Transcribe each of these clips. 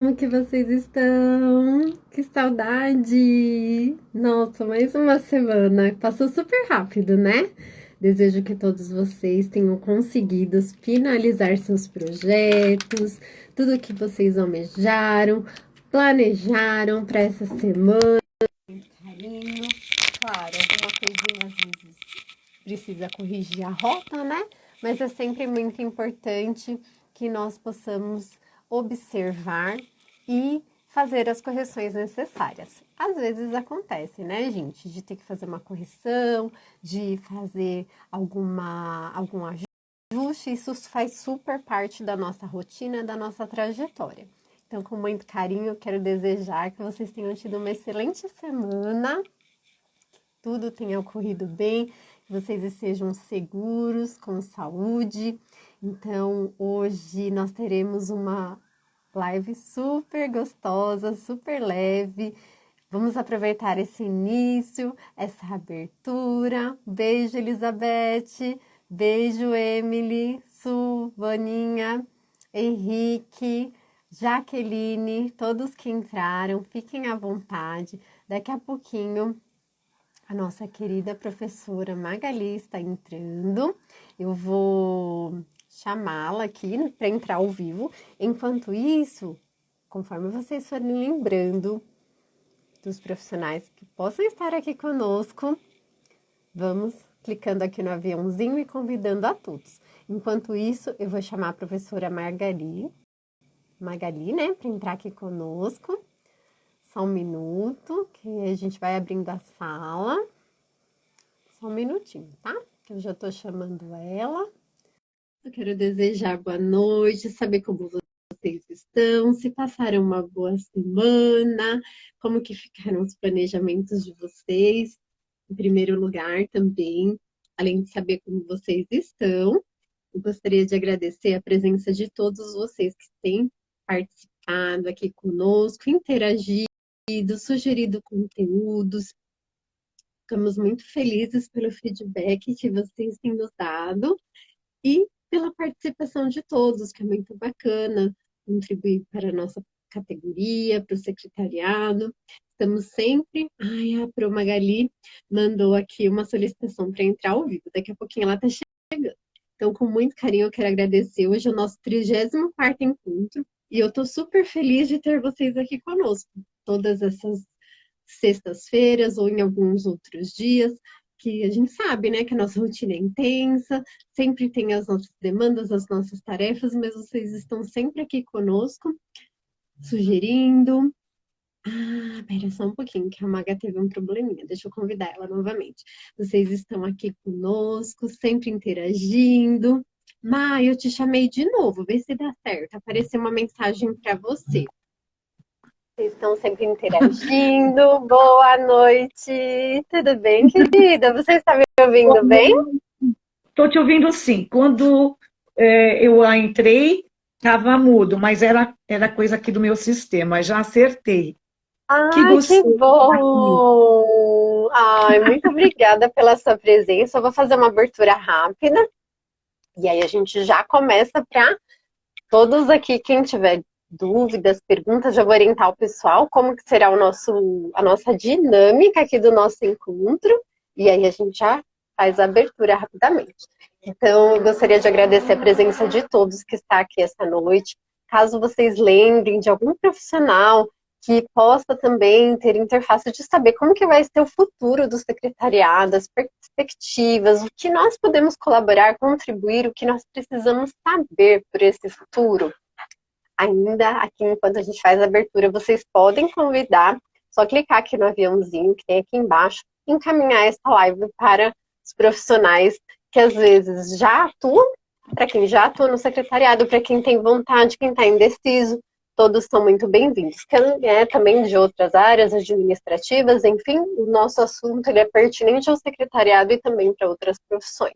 Como que vocês estão? Que saudade! Nossa, mais uma semana. Passou super rápido, né? Desejo que todos vocês tenham conseguido finalizar seus projetos, tudo que vocês almejaram, planejaram para essa semana. Carinho, claro, alguma coisinha às vezes precisa corrigir a rota, né? Mas é sempre muito importante que nós possamos observar e fazer as correções necessárias. Às vezes acontece, né, gente, de ter que fazer uma correção, de fazer algum ajuste, isso faz super parte da nossa rotina, da nossa trajetória. Então, com muito carinho, eu quero desejar que vocês tenham tido uma excelente semana, tudo tenha ocorrido bem, que vocês estejam seguros, com saúde. Então, hoje nós teremos uma live super gostosa, super leve. Vamos aproveitar esse início, essa abertura. Beijo, Elizabeth. Beijo, Emily, Su, Vaninha, Henrique, Jaqueline, todos que entraram, fiquem à vontade. Daqui a pouquinho a nossa querida professora Magali está entrando. Eu vou chamá-la aqui para entrar ao vivo. Enquanto isso, conforme vocês forem lembrando dos profissionais que possam estar aqui conosco, vamos clicando aqui no aviãozinho e convidando a todos. Enquanto isso, eu vou chamar a professora Magali, né, para entrar aqui conosco. Só um minuto, que a gente vai abrindo a sala. Só um minutinho, tá? Que eu já tô chamando ela. Eu quero desejar boa noite, saber como vocês estão, se passaram uma boa semana, como que ficaram os planejamentos de vocês, em primeiro lugar também, além de saber como vocês estão. Eu gostaria de agradecer a presença de todos vocês que têm participado aqui conosco, interagido, sugerido conteúdos. Ficamos muito felizes pelo feedback que vocês têm nos dado e pela participação de todos, que é muito bacana contribuir para a nossa categoria, para o secretariado. Estamos sempre. Ai, a Pro Magali mandou aqui uma solicitação para entrar ao vivo. Daqui a pouquinho ela está chegando. Então, com muito carinho, eu quero agradecer. Hoje é o nosso 34º encontro e eu estou super feliz de ter vocês aqui conosco. Todas essas sextas-feiras ou em alguns outros dias, que a gente sabe, né, que a nossa rotina é intensa, sempre tem as nossas demandas, as nossas tarefas, mas vocês estão sempre aqui conosco, sugerindo. Ah, pera só um pouquinho, que a Maga teve um probleminha, deixa eu convidar ela novamente. Vocês estão aqui conosco, sempre interagindo. Ma, eu te chamei de novo, vê se dá certo. Apareceu uma mensagem para você. Vocês estão sempre interagindo. Boa noite. Tudo bem, querida? Você está me ouvindo bem? Estou te ouvindo sim. Quando eu entrei, estava mudo, mas era coisa aqui do meu sistema. Já acertei. Que Ai, que gostoso estar aqui. bom! Ai, muito obrigada pela sua presença. Eu vou fazer uma abertura rápida e aí a gente já começa para todos aqui, quem tiver dúvidas, perguntas, já vou orientar o pessoal como que será a nossa dinâmica aqui do nosso encontro, e aí a gente já faz a abertura rapidamente. Então, eu gostaria de agradecer a presença de todos que está aqui essa noite. Caso vocês lembrem de algum profissional que possa também ter interface de saber como que vai ser o futuro do secretariado, as perspectivas, o que nós podemos colaborar, contribuir, o que nós precisamos saber por esse futuro. Ainda aqui, enquanto a gente faz a abertura, vocês podem convidar, só clicar aqui no aviãozinho que tem aqui embaixo, e encaminhar essa live para os profissionais que às vezes já atuam, para quem já atua no secretariado, para quem tem vontade, quem está indeciso, todos são muito bem-vindos. Quem é também de outras áreas administrativas, enfim, o nosso assunto ele é pertinente ao secretariado e também para outras profissões.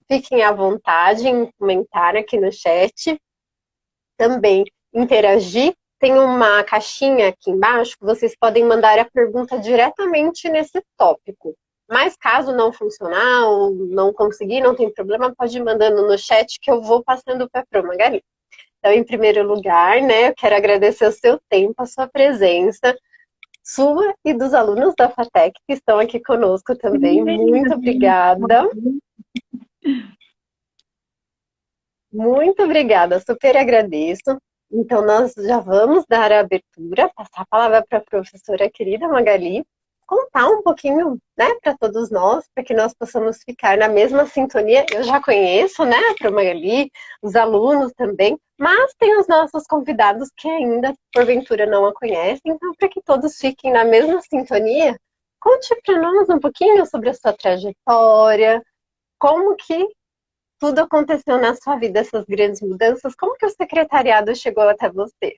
Fiquem à vontade em comentar aqui no chat, também interagir. Tem uma caixinha aqui embaixo que vocês podem mandar a pergunta diretamente nesse tópico. Mas caso não funcionar ou não conseguir, não tem problema, pode ir mandando no chat que eu vou passando para a Pro Magali. Então, em primeiro lugar, né, eu quero agradecer o seu tempo, a sua presença, sua e dos alunos da FATEC que estão aqui conosco também. Muito obrigada. Muito obrigada, super agradeço. Então, nós já vamos dar a abertura, passar a palavra para a professora querida Magali, contar um pouquinho, né, para todos nós, para que nós possamos ficar na mesma sintonia. Eu já conheço, né, a Pro Magali, os alunos também, mas tem os nossos convidados que ainda, porventura, não a conhecem. Então, para que todos fiquem na mesma sintonia, conte para nós um pouquinho sobre a sua trajetória, como que tudo aconteceu na sua vida, essas grandes mudanças. Como que o secretariado chegou até você?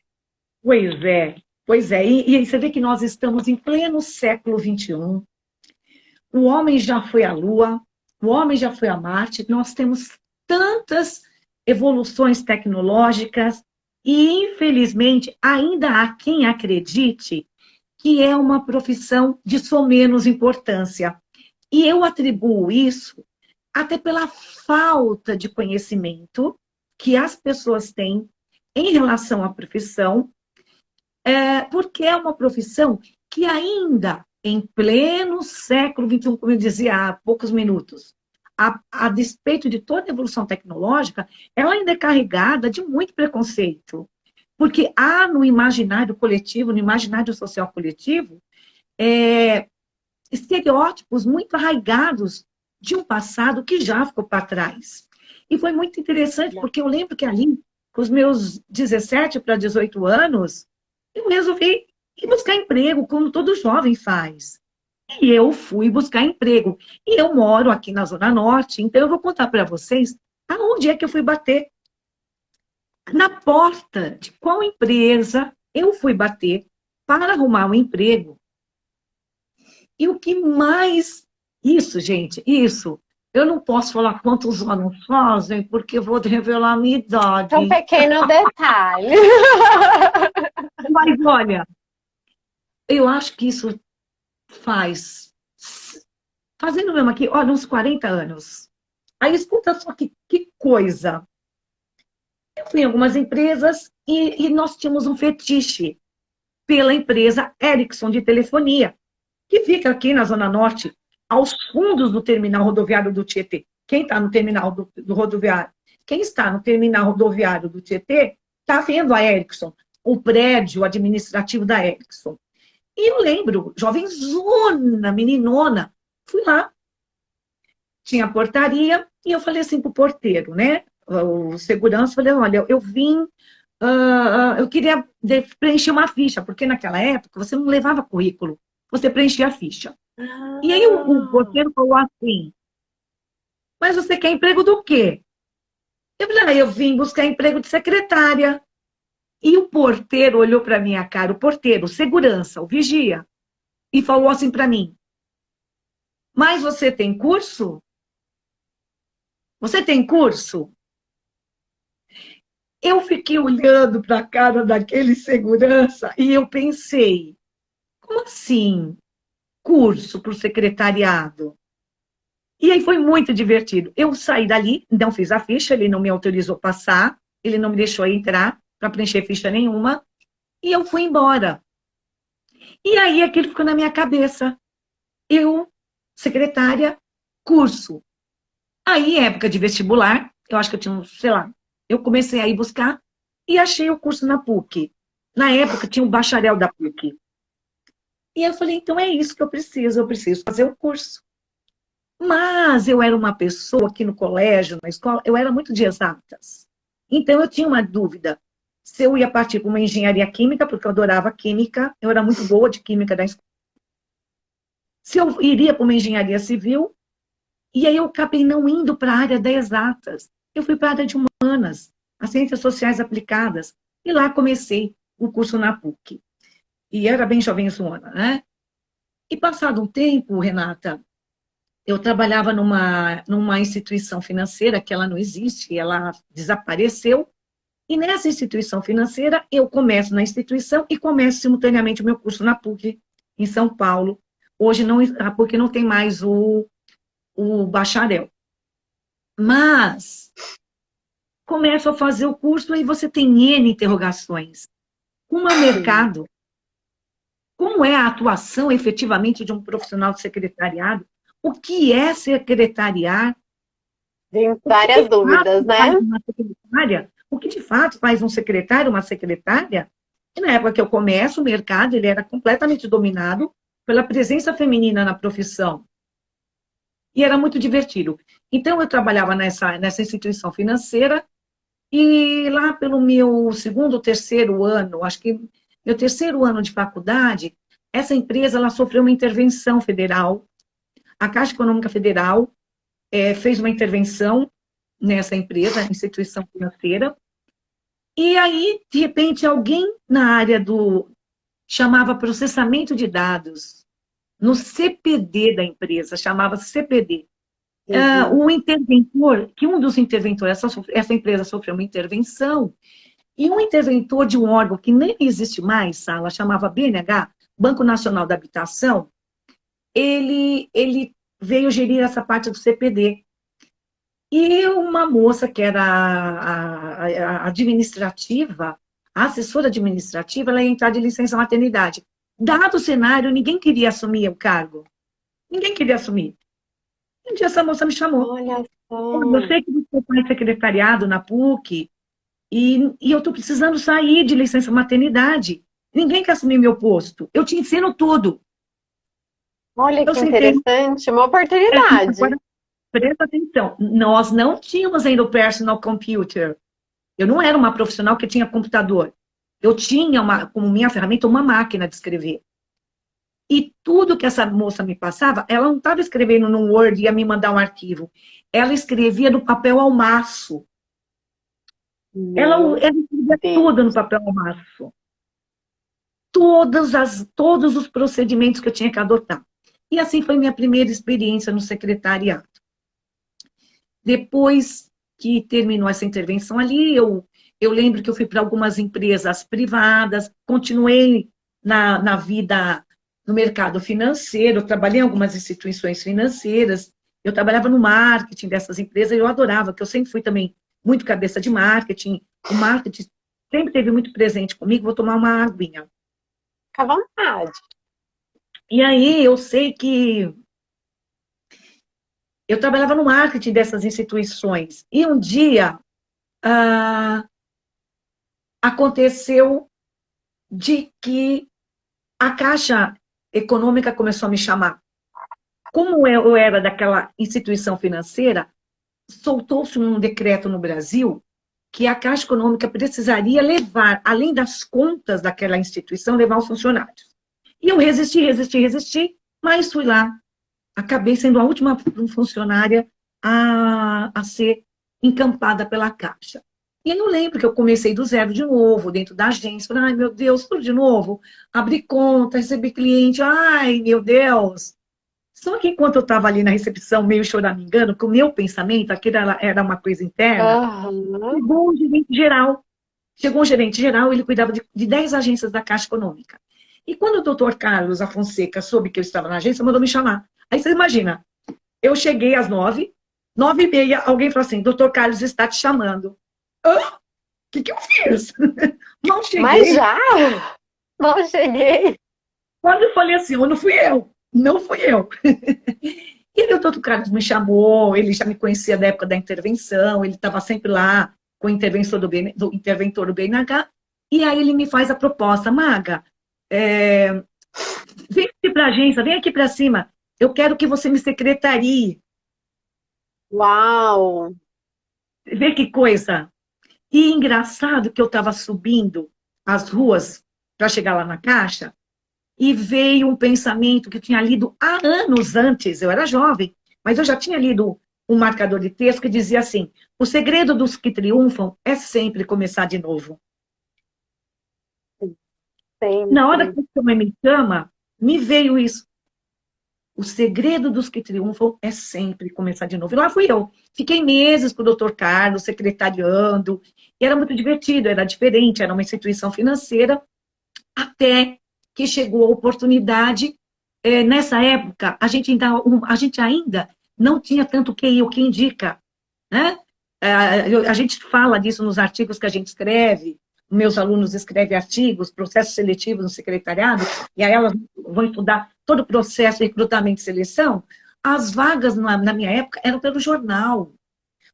Pois é, pois é. E você vê que nós estamos em pleno século XXI. O homem já foi à Lua, o homem já foi a Marte. Nós temos tantas evoluções tecnológicas e, infelizmente, ainda há quem acredite que é uma profissão de somenos importância. E eu atribuo isso até pela falta de conhecimento que as pessoas têm em relação à profissão, porque é uma profissão que ainda, em pleno século XXI, como eu dizia há poucos minutos, a despeito de toda a evolução tecnológica, ela ainda é carregada de muito preconceito. Porque há no imaginário coletivo, no imaginário social coletivo, estereótipos muito arraigados de um passado que já ficou para trás. E foi muito interessante, porque eu lembro que ali, com os meus 17 para 18 anos, eu resolvi ir buscar emprego, como todo jovem faz. E eu fui buscar emprego. E eu moro aqui na Zona Norte, então eu vou contar para vocês aonde é que eu fui bater. Na porta de qual empresa eu fui bater para arrumar um emprego. E o que mais... Isso, gente, isso. Eu não posso falar quantos anos fazem, porque eu vou revelar a minha idade. É um pequeno detalhe. Mas, olha, eu acho que isso faz... Fazendo mesmo aqui, olha, uns 40 anos. Aí, escuta só que coisa. Eu fui em algumas empresas e nós tínhamos um fetiche pela empresa Ericsson de telefonia, que fica aqui na Zona Norte, aos fundos do terminal rodoviário do Tietê. Quem está no terminal do rodoviário? Quem está no terminal rodoviário do Tietê está vendo a Ericsson, o prédio administrativo da Ericsson. E eu lembro, jovenzona, meninona, fui lá, tinha portaria, e eu falei assim para o porteiro, né? O segurança, falei, olha, eu vim, eu queria preencher uma ficha, porque naquela época você não levava currículo, você preenchia a ficha. E aí o porteiro falou assim, mas você quer emprego do quê? Eu falei, eu vim buscar emprego de secretária. E o porteiro olhou para minha cara, o porteiro, o segurança, o vigia, e falou assim para mim, mas você tem curso? Você tem curso? Eu fiquei olhando para a cara daquele segurança e eu pensei, como assim curso para o secretariado? E aí foi muito divertido. Eu saí dali, não fiz a ficha, ele não me autorizou passar, ele não me deixou entrar para preencher ficha nenhuma, e eu fui embora. E aí aquilo ficou na minha cabeça. Eu, secretária, curso. Aí, época de vestibular, eu acho que eu tinha, sei lá, eu comecei a ir buscar e achei o curso na PUC. Na época tinha o bacharel da PUC. E eu falei, então é isso que eu preciso fazer o curso. Mas eu era uma pessoa aqui no colégio, na escola, eu era muito de exatas. Então eu tinha uma dúvida se eu ia partir para uma engenharia química, porque eu adorava química, eu era muito boa de química da escola. Se eu iria para uma engenharia civil, e aí eu acabei não indo para a área das exatas. Eu fui para a área de humanas, as ciências sociais aplicadas. E lá comecei o curso na PUC. E era bem jovenzona, né? E passado um tempo, Renata, eu trabalhava numa instituição financeira que ela não existe, ela desapareceu. E nessa instituição financeira, eu começo na instituição e começo simultaneamente o meu curso na PUC, em São Paulo. Hoje não, a PUC não tem mais o bacharel. Mas começo a fazer o curso, aí você tem N interrogações. Como é o Sim. mercado? Como é a atuação efetivamente de um profissional de secretariado? O que é secretariar? Tem O que várias de dúvidas, fato faz né? uma secretária? O que de fato faz um secretário, uma secretária? E na época que eu começo, o mercado ele era completamente dominado pela presença feminina na profissão. E era muito divertido. Então, eu trabalhava nessa instituição financeira e lá pelo meu segundo ou terceiro ano, acho que meu terceiro ano de faculdade, essa empresa ela sofreu uma intervenção federal. A Caixa Econômica Federal fez uma intervenção nessa empresa, instituição financeira, e aí, de repente, alguém na área do chamava processamento de dados, no CPD da empresa, chamava CPD. Uhum. O interventor, que um dos interventores, essa empresa sofreu uma intervenção, e um interventor de um órgão que nem existe mais, Sala, chamava BNH, Banco Nacional da Habitação, ele veio gerir essa parte do CPD. E uma moça que era a administrativa, a assessora administrativa, ela ia entrar de licença maternidade. Dado o cenário, ninguém queria assumir o cargo. Ninguém queria assumir. Um dia essa moça me chamou. Olha Eu só. sei que você faz secretariado na PUC e eu estou precisando sair de licença maternidade. Ninguém quer assumir meu posto. Eu te ensino tudo. Olha Eu que sentei no interessante, uma agora, oportunidade. presta atenção. Nós não tínhamos ainda o personal computer. Eu não era uma profissional que tinha computador. Eu tinha como minha ferramenta uma máquina de escrever. E tudo que essa moça me passava, ela não estava escrevendo no Word e ia me mandar um arquivo. Ela escrevia no papel ao maço. Meu Ela escrevia tudo no Deus. papel ao maço. Todos os procedimentos que eu tinha que adotar. E assim foi minha primeira experiência no secretariado. Depois que terminou essa intervenção ali, eu lembro que eu fui para algumas empresas privadas, continuei na vida no mercado financeiro, eu trabalhei em algumas instituições financeiras, eu trabalhava no marketing dessas empresas, e eu adorava, que eu sempre fui também muito cabeça de marketing, o marketing sempre esteve muito presente comigo, vou tomar uma aguinha. Fica à vontade. E aí eu sei que eu trabalhava no marketing dessas instituições, e um dia ah, aconteceu de que a Caixa Econômica começou a me chamar. Como eu era daquela instituição financeira, soltou-se um decreto no Brasil que a Caixa Econômica precisaria levar, além das contas daquela instituição, levar os funcionários. E eu resisti, mas fui lá. Acabei sendo a última funcionária a ser encampada pela Caixa. E não lembro que eu comecei do zero de novo, dentro da agência. Falei, ai, meu Deus, tudo de novo. Abri conta, recebi cliente, ai, meu Deus. Só que enquanto eu estava ali na recepção, meio choramingando, com o meu pensamento, aquilo era uma coisa interna, Aham. chegou um gerente geral. Chegou um gerente geral, ele cuidava de 10 agências da Caixa Econômica. E quando o doutor Carlos Afonseca soube que eu estava na agência, mandou me chamar. Aí você imagina, eu cheguei às 9, 9h30, alguém falou assim, doutor Carlos está te chamando. Hã? O que eu fiz? Não Mas cheguei. já? Não cheguei. Quando eu falei assim, não fui eu. Não fui eu. E aí o doutor Carlos me chamou, ele já me conhecia da época da intervenção, ele estava sempre lá com o interventor do BNH, e aí ele me faz a proposta, Maga, vem aqui para a agência, vem aqui para cima, eu quero que você me secretarie. Uau! Vê que coisa. E engraçado que eu estava subindo as ruas para chegar lá na Caixa, e veio um pensamento que eu tinha lido há anos antes, eu era jovem, mas eu já tinha lido um marcador de texto que dizia assim: o segredo dos que triunfam é sempre começar de novo. Na hora Sempre. que a mãe me chama, me veio isso. O segredo dos que triunfam é sempre começar de novo. E lá fui eu. Fiquei meses com o doutor Carlos, secretariando, e era muito divertido, era diferente, era uma instituição financeira, até que chegou a oportunidade. Nessa época, a gente ainda não tinha tanto QI, o que indica, né? A gente fala disso nos artigos que a gente escreve, meus alunos escrevem artigos, processos seletivos no secretariado, e aí elas vão estudar todo o processo de recrutamento e seleção. As vagas, na minha época, eram pelo jornal.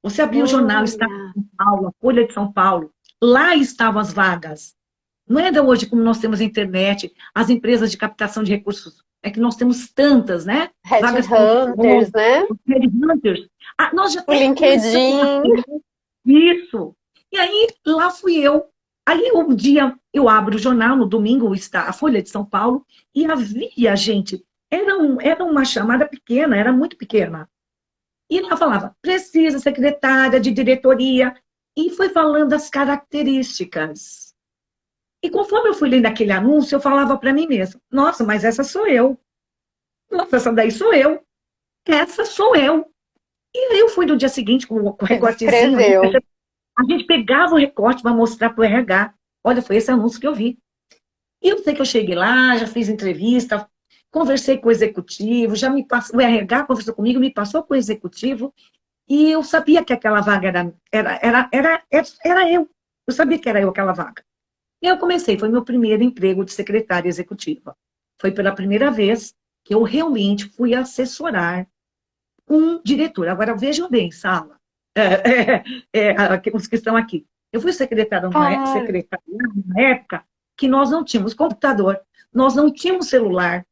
Você abria o jornal, Estado Olha, de São Paulo, a Folha de São Paulo, lá estavam as vagas. Não é de hoje como nós temos a internet, as empresas de captação de recursos, é que nós temos tantas, né? Vagas.com, Headhunters, né? Headhunters. Nós já O até começamos a LinkedIn. ter isso. E aí, lá fui eu. Aí, um dia, eu abro o jornal, no domingo, está a Folha de São Paulo, e havia, gente, era uma chamada pequena, era muito pequena. E lá falava, precisa secretária de diretoria, e foi falando as características. E conforme eu fui lendo aquele anúncio, eu falava para mim mesma, nossa, mas essa sou eu. Nossa, essa daí sou eu. Essa sou eu. E aí eu fui no dia seguinte com o Se recortezinho, descreveu. a gente pegava o recorte para mostrar para o RH. Olha, foi esse anúncio que eu vi. E eu sei que eu cheguei lá, já fiz entrevista, conversei com o executivo, já me passou, o RH conversou comigo, me passou com o executivo, e eu sabia que aquela vaga era eu. Eu sabia que era eu aquela vaga. E eu comecei, foi meu primeiro emprego de secretária executiva. Foi pela primeira vez que eu realmente fui assessorar um diretor. Agora, vejam bem, Sala, os que estão aqui. Eu fui Claro. secretária na época que nós não tínhamos computador, nós não tínhamos celular,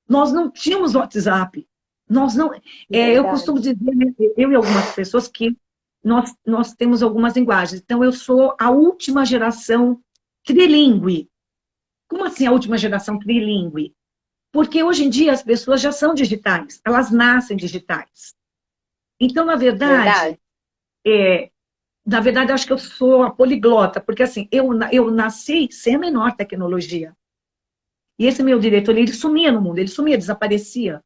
nós não tínhamos WhatsApp, nós não... eu costumo Verdade. dizer, né, eu e algumas pessoas, que nós temos algumas linguagens. Então, eu sou a última geração trilingue. Como assim a última geração trilingue? Porque hoje em dia as pessoas já são digitais, elas nascem digitais. Então, Verdade. é, na verdade, eu acho que eu sou a poliglota, porque assim, eu nasci sem a menor tecnologia. E esse meu diretor, ele sumia no mundo, ele sumia, desaparecia.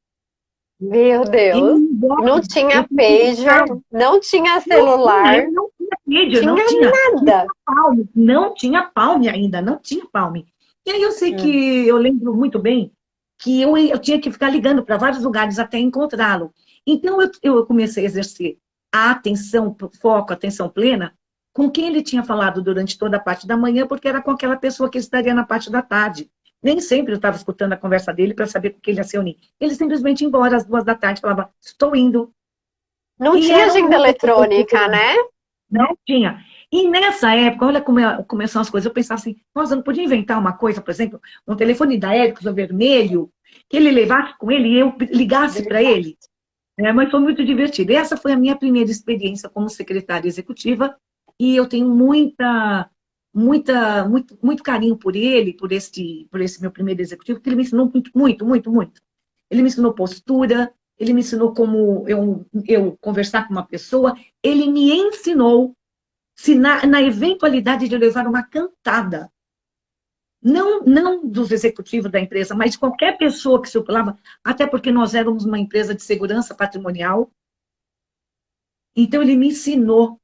Meu E Deus. embora Não eu tinha tenha que pager, buscar, não tinha não tinha, celular, eu não tinha pager, tinha não nada. tinha Palm, não tinha Palm ainda, não tinha Palm. E aí eu sei que, Hum. eu lembro muito bem, que eu tinha que ficar ligando para vários lugares até encontrá-lo. Então eu comecei a exercer a atenção, foco, atenção plena, com quem ele tinha falado durante toda a parte da manhã, porque era com aquela pessoa que estaria na parte da tarde. Nem sempre eu estava escutando a conversa dele para saber com quem ele ia se unir. Ele simplesmente ia embora às 2 da tarde, falava, estou indo. Não E tinha era agenda uma pessoa eletrônica, particular. né? Não tinha. E nessa época, olha como são as coisas. Eu pensava assim, nossa, eu não podia inventar uma coisa, por exemplo, um telefone da Ericsson vermelho, que ele levasse com ele e eu ligasse para Verdade. ele. Mas foi muito divertido. Essa foi a minha primeira experiência como secretária executiva, e eu tenho muito carinho por ele, por esse meu primeiro executivo, porque ele me ensinou muito, muito, muito, muito. Ele me ensinou postura, ele me ensinou como eu conversar com uma pessoa, ele me ensinou se na eventualidade de eu levar uma cantada, não dos executivos da empresa, mas de qualquer pessoa que circulava, até porque nós éramos uma empresa de segurança patrimonial, então ele me ensinou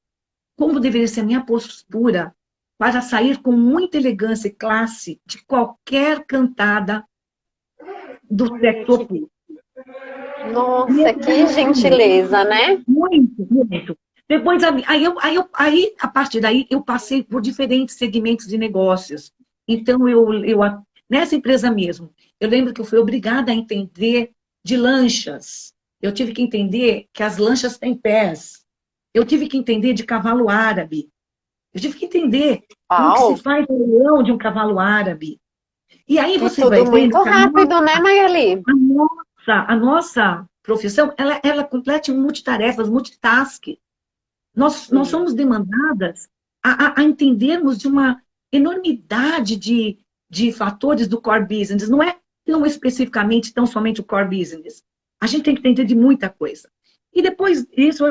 como deveria ser a minha postura para sair com muita elegância e classe de qualquer cantada do sexo Que- oposto. E Nossa, ele me que ensinou gentileza, né? muito, muito. Depois, aí, a partir daí, eu passei por diferentes segmentos de negócios. Então, nessa empresa mesmo, eu lembro que eu fui obrigada a entender de lanchas. Eu tive que entender que as lanchas têm pés. Eu tive que entender de cavalo árabe. Eu tive que entender como que se Uau! faz o leão de um cavalo árabe. E aí E você vai tudo vendo muito que rápido, né, Magali? a nossa profissão, ela completa multitarefas, multitask. Nós Sim. somos demandadas a entendermos de uma enormidade de fatores do core business. Não é tão especificamente, tão somente o core business. A gente tem que entender de muita coisa. E depois disso,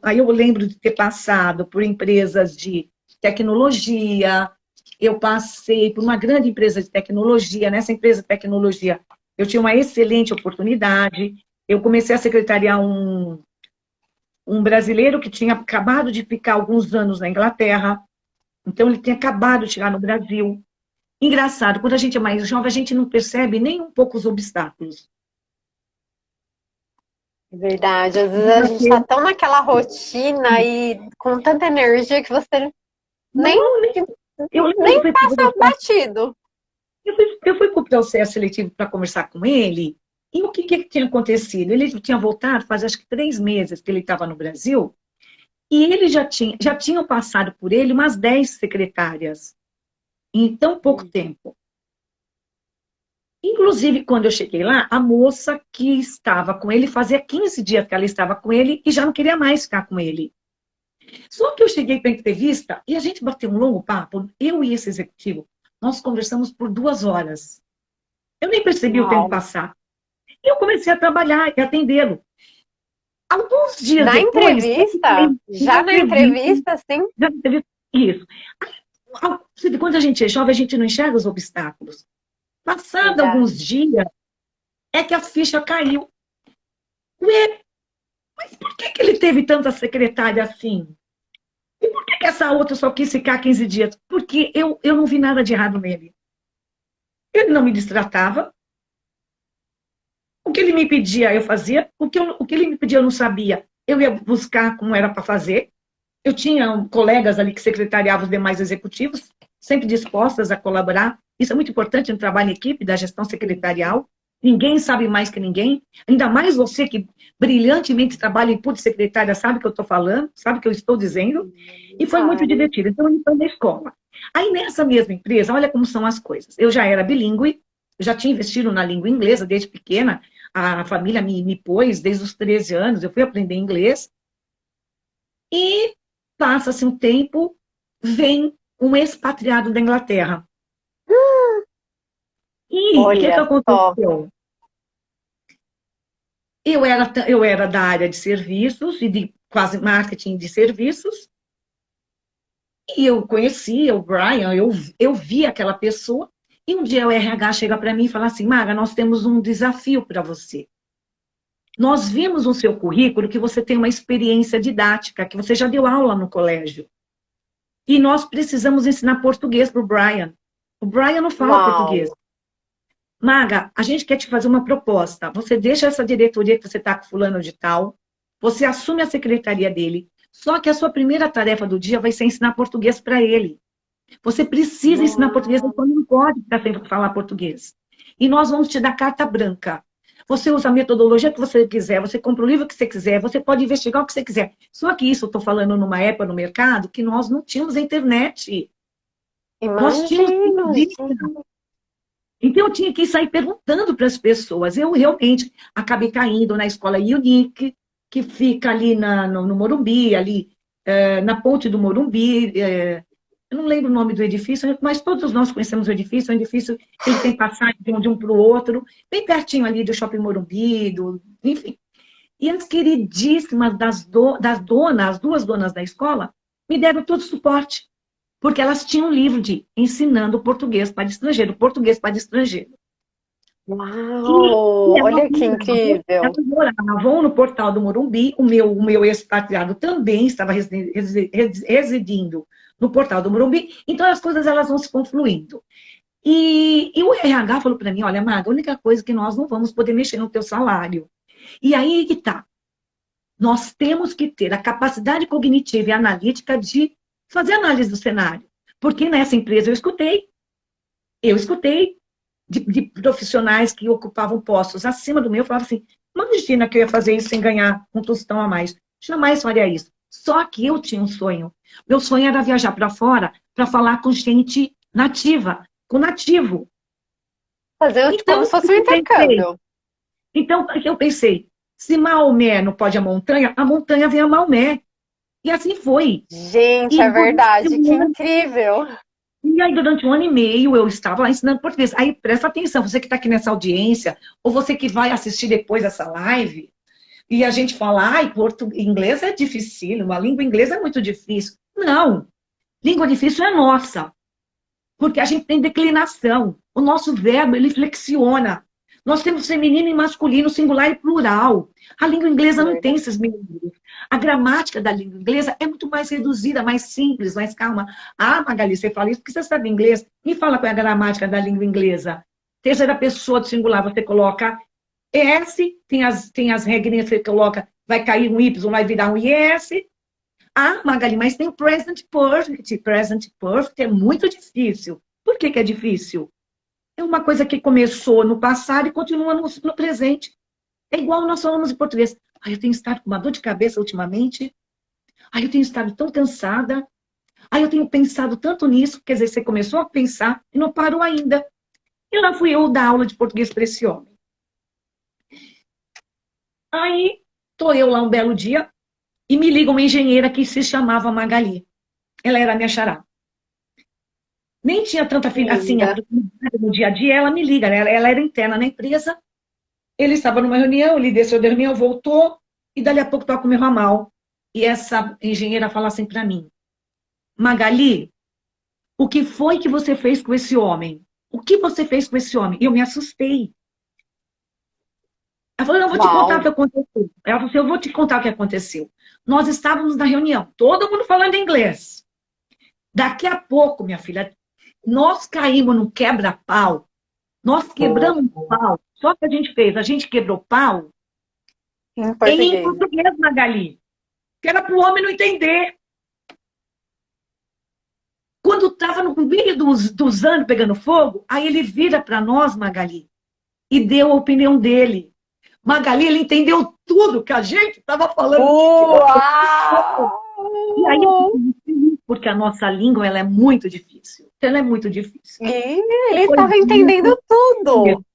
aí eu lembro de ter passado por empresas de tecnologia, eu passei por uma grande empresa de tecnologia. Nessa empresa de tecnologia, eu tinha uma excelente oportunidade. Eu comecei a secretariar um brasileiro que tinha acabado de ficar alguns anos na Inglaterra, então ele tinha acabado de chegar no Brasil. Engraçado, quando a gente é mais jovem, a gente não percebe nem um pouco os obstáculos. Verdade. Às vezes a gente tá tão naquela rotina e com tanta energia que você nem, Não, nem, eu lembro que nem passa batido. eu fui para o processo seletivo para conversar com ele, e o que, que tinha acontecido? Ele tinha voltado faz acho que 3 meses que ele estava no Brasil, e ele já tinham passado por ele umas 10 secretárias, em tão pouco tempo. Inclusive, quando eu cheguei lá, a moça que estava com ele, fazia 15 dias que ela estava com ele e já não queria mais ficar com ele. Só que eu cheguei para a entrevista e a gente bateu um longo papo, eu e esse executivo, nós conversamos por 2 horas. Eu nem percebi o tempo Uau. passar. E eu comecei a trabalhar e atendê-lo. Alguns dias Na depois, eu entrevista? fiquei na Já na entrevista, entrevista, sim? já teve isso. Quando a gente é jovem, a gente não enxerga os obstáculos. Passado alguns Verdade. dias, é que a ficha caiu. Ué, mas por que, que ele teve tanta secretária assim? E por que, que essa outra só quis ficar 15 dias? Porque eu não vi nada de errado nele. Ele não me destratava. O que ele me pedia, eu fazia. O que ele me pedia, eu não sabia. Eu ia buscar como era para fazer. Eu tinha colegas ali que secretariavam os demais executivos, sempre dispostas a colaborar. Isso é muito importante no trabalho em equipe, da gestão secretarial. Ninguém sabe mais que ninguém. Ainda mais você que brilhantemente trabalha em putz secretária, sabe o que eu estou falando, sabe o que eu estou dizendo. E foi muito Sabe? divertido. Então, ele foi na escola. Aí, nessa mesma empresa, olha como são as coisas. Eu já era bilíngue, já tinha investido na língua inglesa desde pequena. A família me pôs desde os 13 anos, eu fui aprender inglês. E passa-se um tempo, vem um expatriado da Inglaterra. E o que, que Olha só. aconteceu? Eu era da área de serviços e de quase marketing de serviços, e eu conhecia o Brian, eu vi aquela pessoa, e um dia o RH chega para mim e fala assim, Maga, nós temos um desafio para você. Nós vimos no seu currículo que você tem uma experiência didática, que você já deu aula no colégio. E nós precisamos ensinar português para o Brian. O Brian não fala português. Uau. Maga, a gente quer te fazer uma proposta. Você deixa essa diretoria que você está com fulano de tal, você assume a secretaria dele, só que a sua primeira tarefa do dia vai ser ensinar português para ele. Você precisa ensinar português, Uau. você não pode ficar sem falar português. E nós vamos te dar carta branca. Você usa a metodologia que você quiser, você compra o livro que você quiser, você pode investigar o que você quiser. Só que isso eu estou falando numa época no mercado que nós não tínhamos a internet. Nós tínhamos Imagino, vista. sim. Então, eu tinha que sair perguntando para as pessoas. Eu realmente acabei caindo na escola Unique, que fica ali no Morumbi, ali na ponte do Morumbi. Eu não lembro o nome do edifício, mas todos nós conhecemos o edifício. É um edifício que ele tem passagem de um para o outro, bem pertinho ali do Shopping Morumbi, enfim. E as queridíssimas das donas, as duas donas da escola, me deram todo o suporte porque elas tinham um livro de ensinando português para estrangeiro, português para estrangeiro. Uau, E olha que incrível. elas moravam no portal do Morumbi, o meu expatriado também estava residindo no portal do Morumbi, então as coisas elas vão se confluindo. E o RH falou para mim, olha, Maga, a única coisa que nós não vamos poder mexer no teu salário. E aí que tá, nós temos que ter a capacidade cognitiva e analítica de fazer análise do cenário. Porque nessa empresa eu escutei de profissionais que ocupavam postos acima do meu, falavam assim, imagina que eu ia fazer isso sem ganhar um tostão a mais. Jamais faria isso. Só que eu tinha um sonho. Meu sonho era viajar para fora para falar com gente nativa, com nativo. Fazer tipo, como Então, se fosse um intercâmbio. eu pensei, se Maomé não pode a montanha vem a Maomé. E assim foi. Gente, E é durante verdade, que um ano, incrível. e aí, durante 1 ano e meio, eu estava lá ensinando português. Aí, presta atenção, você que está aqui nessa audiência, ou você que vai assistir depois essa live, e a gente fala, ai, inglês é difícil, uma língua inglesa é muito difícil. Não, língua difícil é nossa, porque a gente tem declinação. O nosso verbo, ele flexiona. Nós temos feminino e masculino, singular e plural. A língua inglesa não tem Verdade. esses meios. A gramática da língua inglesa é muito mais reduzida, mais simples, mais calma. Ah, Magali, você fala isso porque você sabe inglês. Me fala qual é a gramática da língua inglesa. Terceira pessoa do singular, você coloca ES, tem as regrinhas que você coloca, vai cair um Y, vai virar um IS. Ah, Magali, mas tem o Present Perfect. Present Perfect é muito difícil. Por que que é difícil? É uma coisa que começou no passado e continua no presente. É igual nós falamos em português. Ah, eu tenho estado com uma dor de cabeça ultimamente. Ah, eu tenho estado tão cansada. Ah, eu tenho pensado tanto nisso. Quer dizer, você começou a pensar e não parou ainda. E lá fui eu dar aula de português para esse homem. Aí, tô eu lá um belo dia e me liga uma engenheira que se chamava Magali. Ela era minha xará. Nem tinha tanta assim, a Linda. proximidade no dia a dia, ela me liga, né? Ela era interna na empresa, ele estava numa reunião, ele desceu da reunião, voltou, e dali a pouco toca o meu ramal. E essa engenheira fala assim para mim, Magali, o que foi que você fez com esse homem? O que você fez com esse homem? E eu me assustei. Ela falou, eu vou te contar o Uau. que aconteceu. Ela falou assim, eu vou te contar o que aconteceu. Nós estávamos na reunião, todo mundo falando inglês. Daqui a pouco, minha filha, nós caímos no quebra-pau. Nós quebramos o pau. Só que a gente fez, a gente quebrou pau Em em português. português, Magali. Que era para o homem não entender. Quando estava no meio dos anos pegando fogo, aí ele vira para nós, Magali, e deu a opinião dele. Magali, ele entendeu tudo que a gente estava falando. E aí eu Uau! fiquei feliz, porque a nossa língua ela é muito difícil. Ela é muito difícil. E ele Depois estava disso, entendendo tudo.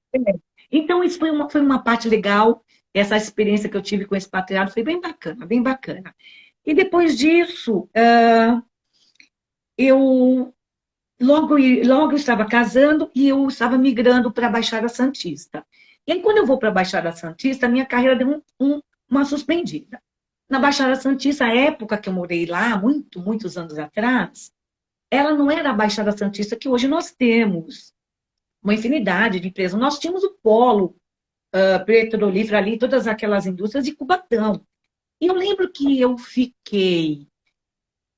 então, isso foi uma parte legal. Essa experiência que eu tive com esse patriarca foi bem bacana, bem bacana. E depois disso, eu logo eu estava casando e eu estava migrando para a Baixada Santista. E aí, quando eu vou para a Baixada Santista, a minha carreira deu uma suspendida. Na Baixada Santista, a época que eu morei lá, muitos anos atrás, ela não era a Baixada Santista que hoje nós temos. Uma infinidade de empresas. Nós tínhamos o polo petrolífero ali, todas aquelas indústrias de Cubatão. E eu lembro que eu fiquei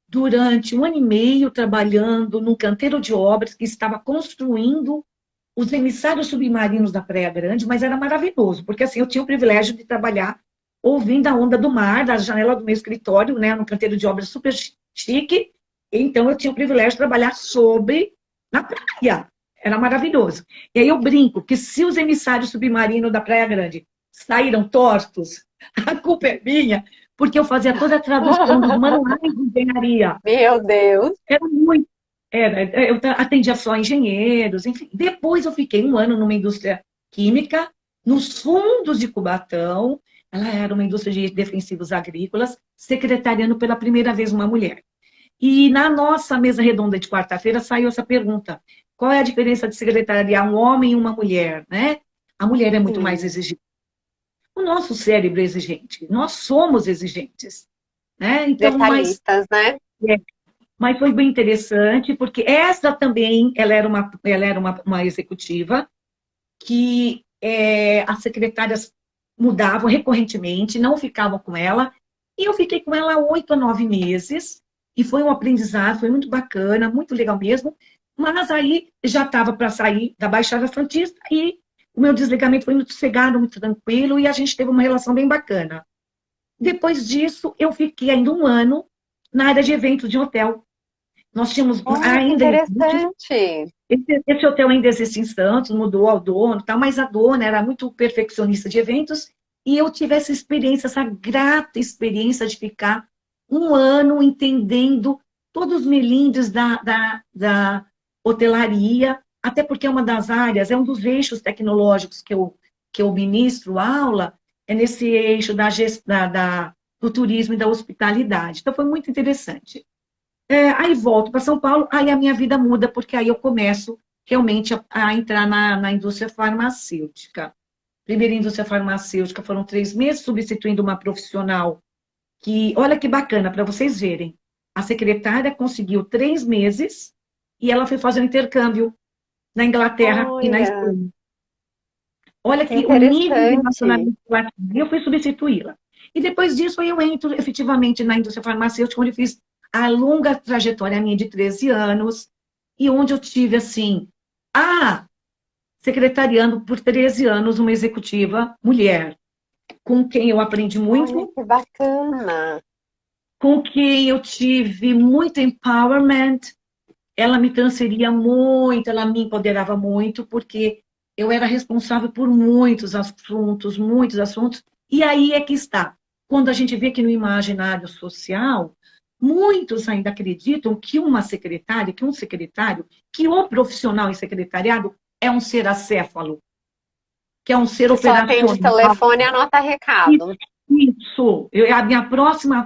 durante 1 ano e meio trabalhando num canteiro de obras que estava construindo os emissários submarinos da Praia Grande, mas era maravilhoso, porque assim, eu tinha o privilégio de trabalhar ouvindo a onda do mar, da janela do meu escritório, né, num canteiro de obras super chique, então eu tinha o privilégio de trabalhar na praia, era maravilhoso. E aí eu brinco que se os emissários submarinos da Praia Grande saíram tortos, a culpa é minha, porque eu fazia toda a tradução dos manuais de engenharia. Meu Deus. Era muito. Eu atendia só engenheiros, enfim. Depois eu fiquei 1 ano numa indústria química, nos fundos de Cubatão. Ela era uma indústria de defensivos agrícolas, secretariando pela primeira vez uma mulher. E na nossa mesa redonda de quarta-feira saiu essa pergunta: qual é a diferença de secretariar um homem e uma mulher, né? A mulher é muito mais Sim. exigente. O nosso cérebro é exigente, nós somos exigentes, né? Então, Detalhistas, né? mas foi bem interessante, porque essa também, ela era uma executiva que as secretárias mudavam recorrentemente, não ficavam com ela, e eu fiquei com ela 8 a 9 meses, e foi um aprendizado, foi muito bacana, muito legal mesmo, mas aí já estava para sair da Baixada Santista, e o meu desligamento foi muito sossegado, muito tranquilo, e a gente teve uma relação bem bacana. Depois disso, eu fiquei ainda 1 ano na área de eventos de hotel. Nós tínhamos Olha que ainda existe, interessante. esse hotel ainda existe em Santos, mudou ao dono, tá? Mas a dona era muito perfeccionista de eventos e eu tive essa experiência, essa grata experiência de ficar 1 ano entendendo todos os melindres da hotelaria, até porque é uma das áreas, é um dos eixos tecnológicos que eu ministro aula, é nesse eixo do turismo e da hospitalidade. Então, foi muito interessante. Aí volto para São Paulo, aí a minha vida muda, porque aí eu começo realmente a entrar na indústria farmacêutica. Primeira indústria farmacêutica foram 3 meses, substituindo uma profissional que, olha que bacana, para vocês verem, a secretária conseguiu 3 meses e ela foi fazer um intercâmbio na Inglaterra e na Olha, Espanha. Olha que que o nível de interessante. nacionalidade que ela tinha, eu fui substituí-la. E depois disso, aí eu entro efetivamente na indústria farmacêutica, onde eu fiz a longa trajetória minha de 13 anos, e onde eu tive, assim, secretariando por 13 anos uma executiva mulher, com quem eu aprendi Olha muito, que bacana. com quem eu tive muito empowerment. Ela me transferia muito, ela me empoderava muito, porque eu era responsável por muitos assuntos. E aí é que está. Quando a gente vê que no imaginário social, muitos ainda acreditam que uma secretária, que um secretário, que o profissional em secretariado é um ser acéfalo, que é um ser Que só atende operacional. telefone e anota recado. Isso.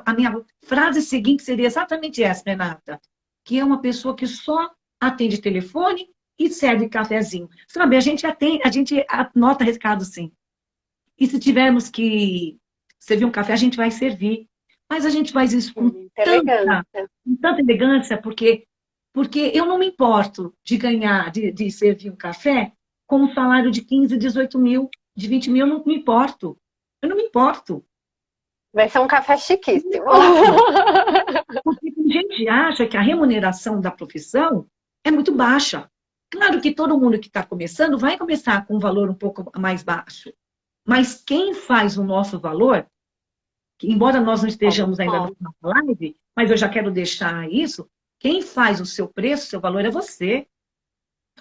A minha frase seguinte seria exatamente essa, Renata. Que é uma pessoa que só atende telefone e serve cafezinho. Sabe, a gente anota recado sim. E se tivermos que servir um café, a gente vai servir. Mas a gente faz isso Muito elegante. com tanta elegância, porque eu não me importo de ganhar, de servir um café com um salário de 15, 18 mil, de 20 mil, eu não me importo. Eu não me importo. Vai ser um café chiquíssimo. Porque a gente acha que a remuneração da profissão é muito baixa. Claro que todo mundo que está começando vai começar com um valor um pouco mais baixo. Mas quem faz o nosso valor, que embora nós não estejamos ainda na live, mas eu já quero deixar isso, quem faz o seu preço, o seu valor é você.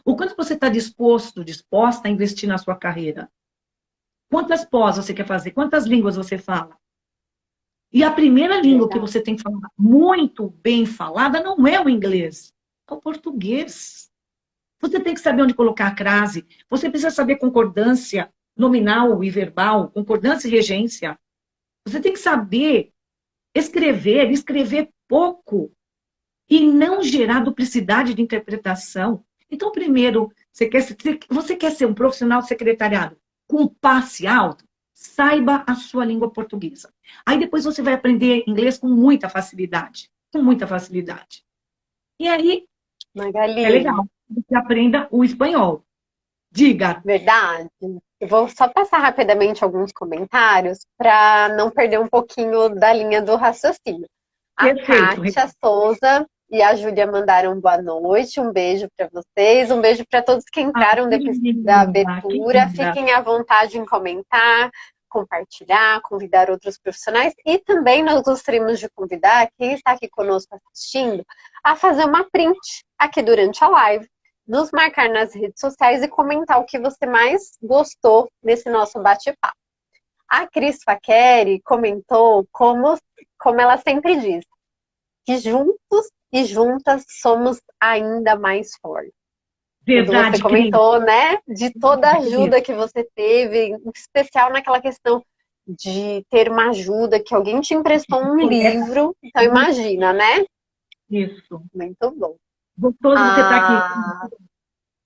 O quanto você está disposta a investir na sua carreira? Quantas pós você quer fazer? Quantas línguas você fala? E a primeira língua que você tem que falar muito bem falada não é o inglês, é o português. Você tem que saber onde colocar a crase. Você precisa saber concordância nominal e verbal, concordância e regência. Você tem que saber escrever pouco e não gerar duplicidade de interpretação. Então, primeiro, você quer ser um profissional de secretariado com passe alto? Saiba a sua língua portuguesa. Aí depois você vai aprender inglês com muita facilidade. Com muita facilidade. E aí, Magali, é legal que você aprenda o espanhol. Diga. verdade. Eu vou só passar rapidamente alguns comentários para não perder um pouquinho da linha do raciocínio. A Perfeito. Kátia Souza e a Júlia mandaram boa noite, um beijo para vocês, um beijo para todos que entraram depois da abertura. Fiquem à vontade em comentar, compartilhar, convidar outros profissionais e também nós gostaríamos de convidar quem está aqui conosco assistindo a fazer uma print aqui durante a live, nos marcar nas redes sociais e comentar o que você mais gostou nesse nosso bate-papo. A Cris Faqueri comentou como ela sempre diz, que juntos e juntas somos ainda mais fortes. Verdade, você comentou, Cris, né, de toda a ajuda que você teve, em especial naquela questão de ter uma ajuda, que alguém te emprestou um livro. Então, imagina, né? Isso. Muito bom. Gostoso você estar aqui.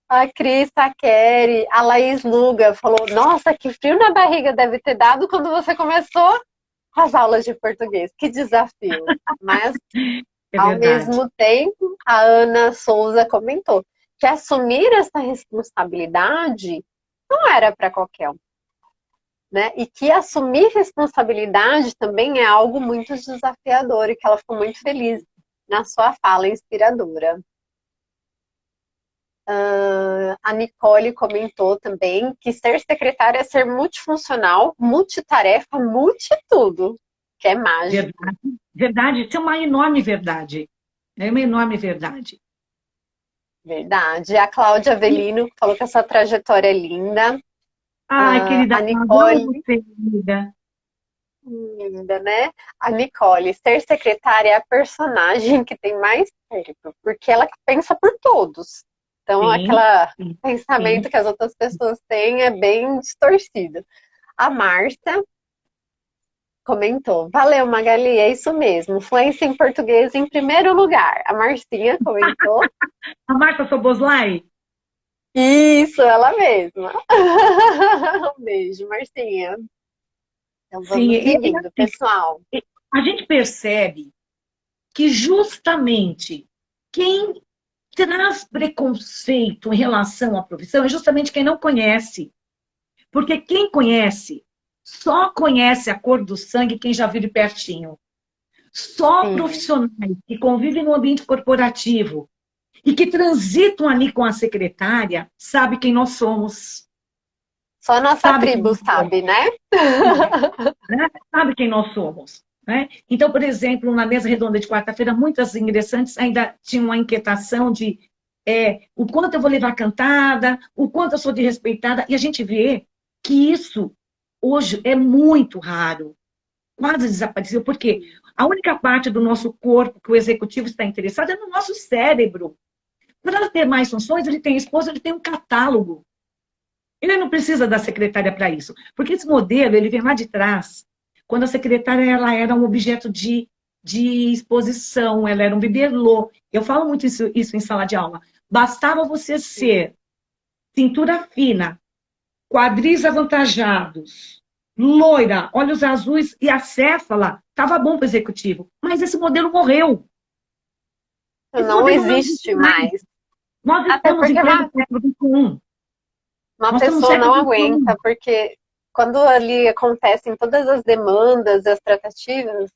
A Cris Taqueri, a Laís Luga falou, nossa, que frio na barriga deve ter dado quando você começou as aulas de português. Que desafio. Mas, ao mesmo tempo, a Ana Souza comentou que assumir essa responsabilidade não era para qualquer um. Né? E que assumir responsabilidade também é algo muito desafiador e que ela ficou muito feliz na sua fala inspiradora. A Nicole comentou também que ser secretária é ser multifuncional, multitarefa, multitudo, que é mágico. Verdade, isso é uma enorme verdade. É uma enorme verdade. Verdade. A Cláudia Avelino falou que a sua trajetória é linda. Ai, querida, a Nicole. Querida, né? A Nicole, ser secretária é a personagem que tem mais cérebro, porque ela pensa por todos. Então, aquele pensamento que as outras pessoas têm é bem distorcido. A Márcia comentou, valeu, Magali, é isso mesmo, fluência em português em primeiro lugar. A Marcinha comentou. A Marta Soboslai? Isso, ela mesma. Um beijo, Marcinha. Então vamos seguindo, pessoal. A gente percebe que justamente quem traz preconceito em relação à profissão é justamente quem não conhece. Porque quem conhece, só conhece a cor do sangue quem já viu de pertinho. Só profissionais que convivem no ambiente corporativo e que transitam ali com a secretária, sabe quem nós somos. Só a nossa Sabe tribo quem nós sabe, né? somos, né? Sabe quem nós somos. Né? Então, por exemplo, na mesa redonda de quarta-feira, muitas ingressantes ainda tinham uma inquietação de o quanto eu vou levar cantada, o quanto eu sou desrespeitada, e a gente vê que isso hoje é muito raro, quase desapareceu, porque a única parte do nosso corpo que o executivo está interessado é no nosso cérebro. Para ela ter mais funções, ele tem esposa, ele tem um catálogo. Ele não precisa da secretária para isso, porque esse modelo ele vem lá de trás, quando a secretária ela era um objeto de exposição, ela era um bibelô. Eu falo muito isso em sala de aula. Bastava você ser cintura fina, quadris avantajados, loira, olhos azuis e acéfala, estava bom para o executivo. Mas esse modelo morreu. Esse Não modelo não existe mais. Nós Até estamos em porque pleno século XXI. uma Nós estamos no pessoa século não XXI. aguenta, porque quando ali acontecem todas as demandas, as tratativas,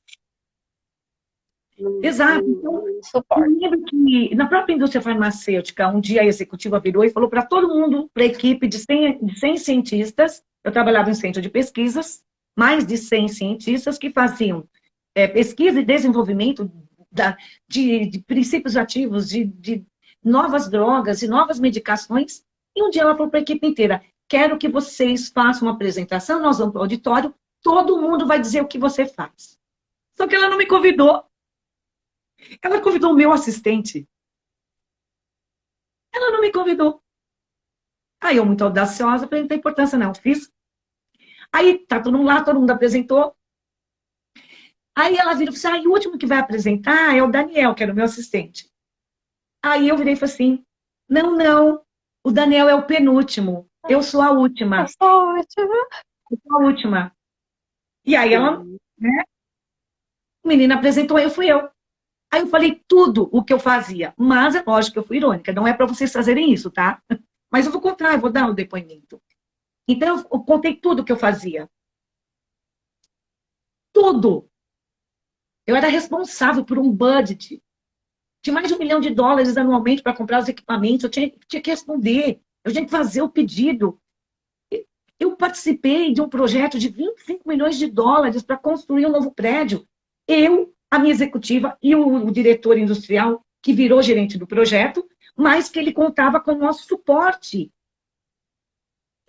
Exato. Então, não eu suporta. lembro que na própria indústria farmacêutica, um dia a executiva virou e falou para todo mundo, para a equipe de 100 cientistas, eu trabalhava em centro de pesquisas, mais de 100 cientistas que faziam pesquisa e desenvolvimento de princípios ativos, de novas drogas e novas medicações, e um dia ela falou para a equipe inteira, quero que vocês façam uma apresentação, nós vamos para o auditório, todo mundo vai dizer o que você faz. Só que ela não me convidou. Ela convidou o meu assistente. Ela não me convidou. Aí eu, muito audaciosa, falei, não tem importância não, fiz. Aí tá todo mundo lá, todo mundo apresentou. Aí ela virou e falou assim, o último que vai apresentar é o Daniel, que era o meu assistente. Aí eu virei e falei assim, não, o Daniel é o penúltimo, eu sou a última. Eu sou ótima. Eu sou a última. E aí ela, né, a menina apresentou, aí eu fui eu. Aí eu falei tudo o que eu fazia, mas é lógico que eu fui irônica, não é para vocês fazerem isso, tá? Mas eu vou contar, eu vou dar um depoimento. Então, eu contei tudo o que eu fazia. Tudo. Eu era responsável por um budget de mais de US$ 1 milhão anualmente para comprar os equipamentos. Eu tinha que responder, eu tinha que fazer o pedido. Eu participei de um projeto de US$ 25 milhões para construir um novo prédio. Eu, a minha executiva e o diretor industrial, que virou gerente do projeto, mas que ele contava com o nosso suporte.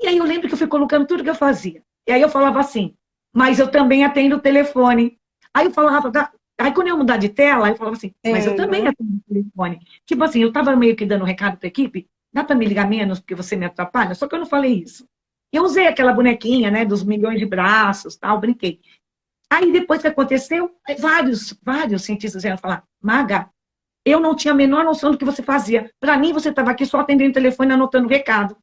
E aí eu lembro que eu fui colocando tudo que eu fazia. E aí eu falava assim, mas eu também atendo o telefone. Aí eu falava, aí quando eu mudar de tela, eu falava assim, mas eu também atendo o telefone. Tipo assim, eu estava meio que dando um recado para a equipe, dá para me ligar menos porque você me atrapalha? Só que eu não falei isso. Eu usei aquela bonequinha, né, dos milhões de braços, tal, brinquei. Aí depois que aconteceu, vários cientistas vieram falar, Maga, eu não tinha a menor noção do que você fazia. Para mim, você estava aqui só atendendo o telefone e anotando o recado.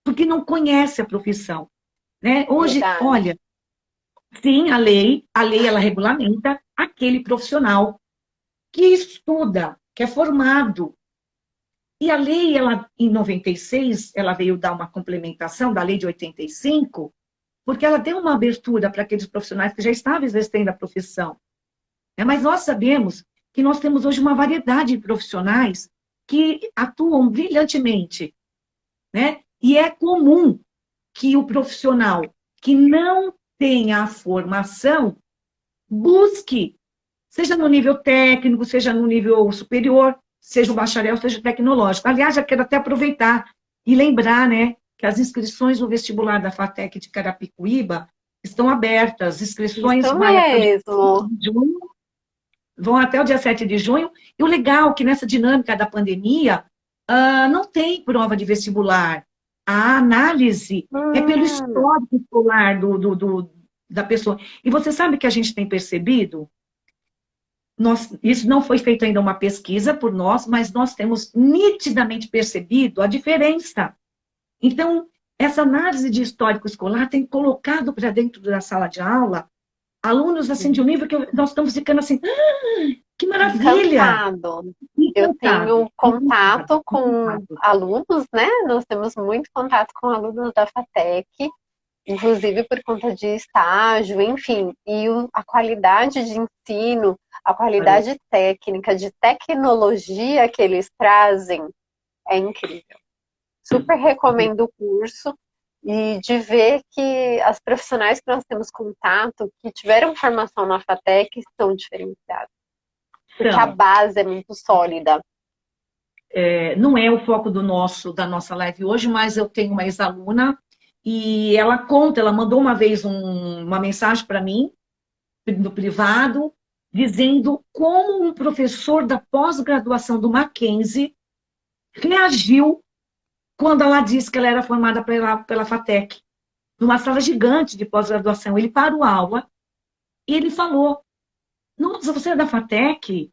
Porque não conhece a profissão. Né? Hoje, Verdade. olha, sim, a lei ela regulamenta aquele profissional que estuda, que é formado. E a lei, ela, em 96, ela veio dar uma complementação da lei de 85, porque ela deu uma abertura para aqueles profissionais que já estavam exercendo a profissão. Mas nós sabemos que nós temos hoje uma variedade de profissionais que atuam brilhantemente, né? E é comum que o profissional que não tenha a formação busque, seja no nível técnico, seja no nível superior, seja o bacharel, seja o tecnológico. Aliás, já quero até aproveitar e lembrar, né, que as inscrições no vestibular da FATEC de Carapicuíba estão abertas. Inscrições Isso vai até o dia mesmo. 7 de junho, vão até o dia 7 de junho. E o legal é que nessa dinâmica da pandemia, não tem prova de vestibular. A análise é pelo histórico escolar da pessoa. E você sabe que a gente tem percebido? Isso não foi feita ainda uma pesquisa por nós, mas nós temos nitidamente percebido a diferença. Então, essa análise de histórico escolar tem colocado para dentro da sala de aula alunos assim de um nível que nós estamos ficando assim, que maravilha! Encantado. Eu tenho contato com alunos, né? Nós temos muito contato com alunos da FATEC inclusive por conta de estágio, enfim, e a qualidade de ensino, a qualidade técnica, de tecnologia que eles trazem é incrível. Super recomendo o curso e de ver que as profissionais que nós temos contato, que tiveram formação na FATEC, são diferenciadas. Porque a base é muito sólida. Não é o foco da nossa live hoje, mas eu tenho uma ex-aluna e ela mandou uma vez uma mensagem para mim, no privado, dizendo como um professor da pós-graduação do Mackenzie reagiu quando ela disse que ela era formada pela FATEC, numa sala gigante de pós-graduação. Ele parou a aula e ele falou: nossa, você é da FATEC?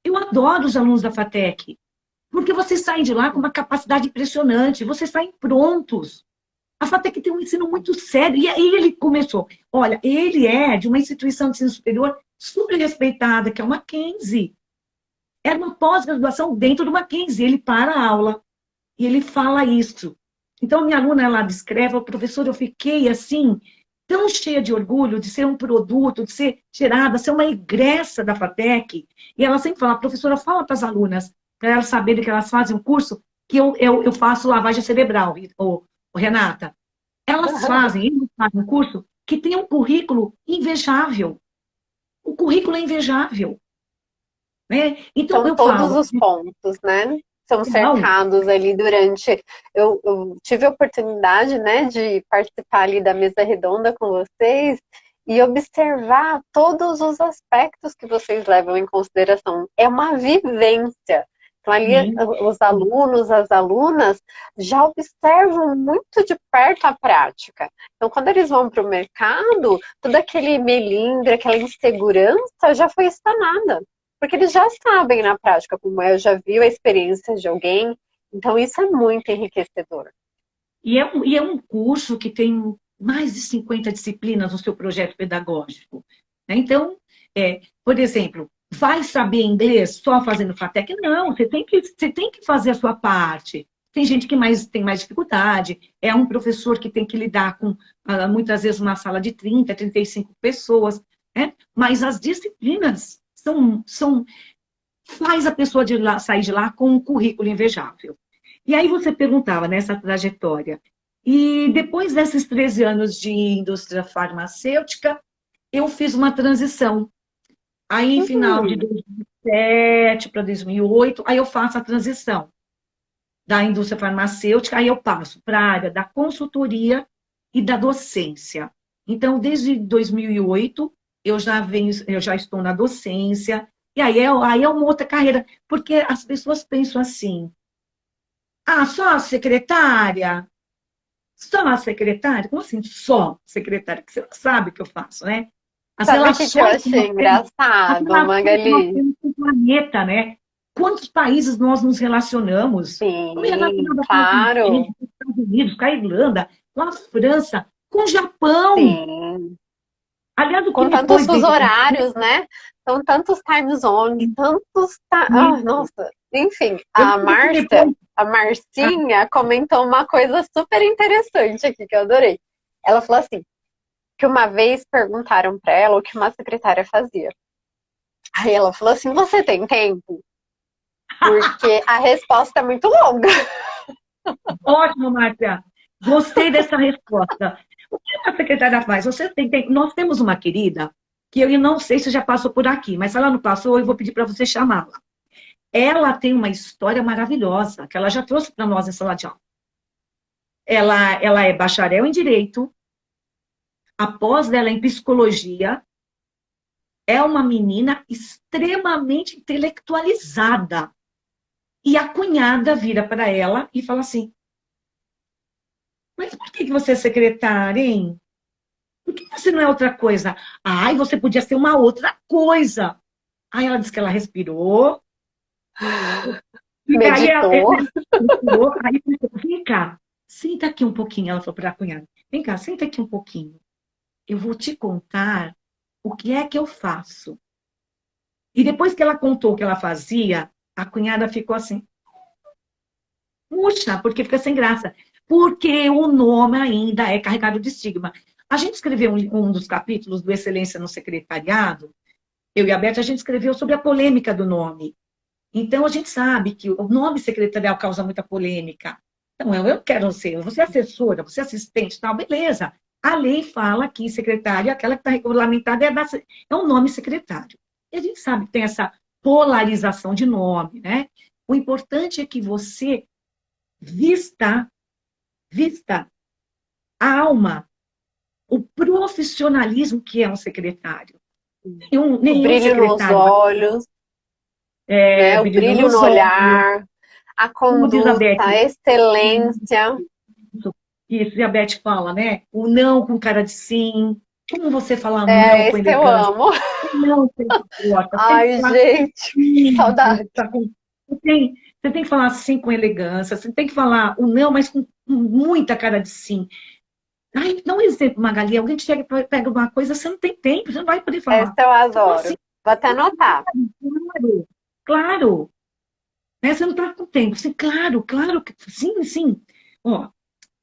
Eu adoro os alunos da FATEC, porque vocês saem de lá com uma capacidade impressionante, vocês saem prontos. A FATEC tem um ensino muito sério. E aí ele começou. Olha, ele é de uma instituição de ensino superior super respeitada, que é o Mackenzie. Era uma pós-graduação dentro do Mackenzie. Ele para a aula e ele fala isso. Então, minha aluna, ela descreve: professor, eu fiquei assim, tão cheia de orgulho de ser um produto, de ser gerada, ser uma egressa da FATEC. E ela sempre fala: professora, fala para as alunas, para elas saberem que elas fazem um curso, que eu faço lavagem cerebral, Renata. Eles fazem um curso que tem um currículo invejável. O currículo é invejável. Né? Então, são todos os pontos, né? São cercados ali durante... Eu tive a oportunidade, né, de participar ali da mesa redonda com vocês e observar todos os aspectos que vocês levam em consideração. É uma vivência. Então, ali, os alunos, as alunas, já observam muito de perto a prática. Então, quando eles vão para o mercado, todo aquele melindre, aquela insegurança já foi espanada. Porque eles já sabem na prática como é, eu já vi a experiência de alguém. Então, isso é muito enriquecedor. E é um curso que tem mais de 50 disciplinas no seu projeto pedagógico. Então, por exemplo, vai saber inglês só fazendo FATEC? Não, você tem que fazer a sua parte. Tem gente que tem mais dificuldade, é um professor que tem que lidar com, muitas vezes, uma sala de 30, 35 pessoas, né? Mas as disciplinas faz a pessoa sair de lá com um currículo invejável. E aí você perguntava nessa trajetória. E depois desses 13 anos de indústria farmacêutica, eu fiz uma transição. Aí, em final de 2007 para 2008, aí eu faço a transição da indústria farmacêutica, aí eu passo para a área da consultoria e da docência. Então, desde 2008, eu já estou na docência, e aí é uma outra carreira, porque as pessoas pensam assim: só a secretária? Só a secretária? Como assim, só secretária? Que você não sabe o que eu faço, né? As Sabe o que eu achei engraçado, Magali? No planeta, né? Quantos países nós nos relacionamos? Sim, claro. Com os Estados Unidos, com a Irlanda, com a França, com o Japão. Sim. Aliás, com tantos fusos horários, né? São tantos time zones, tantos... nossa, enfim, a Marcinha comentou uma coisa super interessante aqui, que eu adorei. Ela falou assim, que uma vez perguntaram para ela o que uma secretária fazia. Aí ela falou assim: você tem tempo? Porque a resposta é muito longa. Ótimo, Márcia. Gostei dessa resposta. O que a secretária faz? Você tem tempo? Nós temos uma querida, que eu não sei se já passou por aqui, mas se ela não passou, eu vou pedir para você chamá-la. Ela tem uma história maravilhosa, que ela já trouxe para nós em sala de aula. Ela é bacharel em Direito, a pós dela é em Psicologia, é uma menina extremamente intelectualizada. E a cunhada vira para ela e fala assim: mas por que você é secretária, hein? Por que você não é outra coisa? Ai, você podia ser uma outra coisa. Aí ela disse que ela respirou. Meditou. Aí vem cá, senta aqui um pouquinho. Ela falou para a cunhada: vem cá, senta aqui um pouquinho. Eu vou te contar o que é que eu faço. E depois que ela contou o que ela fazia, a cunhada ficou assim: puxa, porque fica sem graça. porque o nome ainda é carregado de estigma. A gente escreveu um dos capítulos do Excelência no Secretariado, eu e a Beth, a gente escreveu sobre a polêmica do nome. Então, a gente sabe que o nome secretarial causa muita polêmica. Então, eu quero ser, você é assessora, você é assistente, tal, beleza. A lei fala que secretária, aquela que está regulamentada, é um nome secretário. E a gente sabe que tem essa polarização de nome, né? O importante é que você vista a alma, o profissionalismo que é um secretário. O Nenhum brilho nos secretário olhos, né? O brilho brilho nos no olhos, olhar, a como diz a conduta, Beth, a excelência. isso, e a Beth fala, né? O não com cara de sim. Como você falar não É com esse que eu elegância? amo. O não sem porta. Você tem que Ai, falar gente, sim. saudade. Você tem que falar sim com elegância. Você tem que falar o não, mas com muita cara de sim. Ai, dá um exemplo, Magali. Alguém chega e pega uma coisa, você não tem tempo, você não vai poder Essa falar. eu Você fala assim, adoro. Vou até anotar. claro, claro. Né? Você não está com tempo. Você, claro, claro que sim, sim. Ó,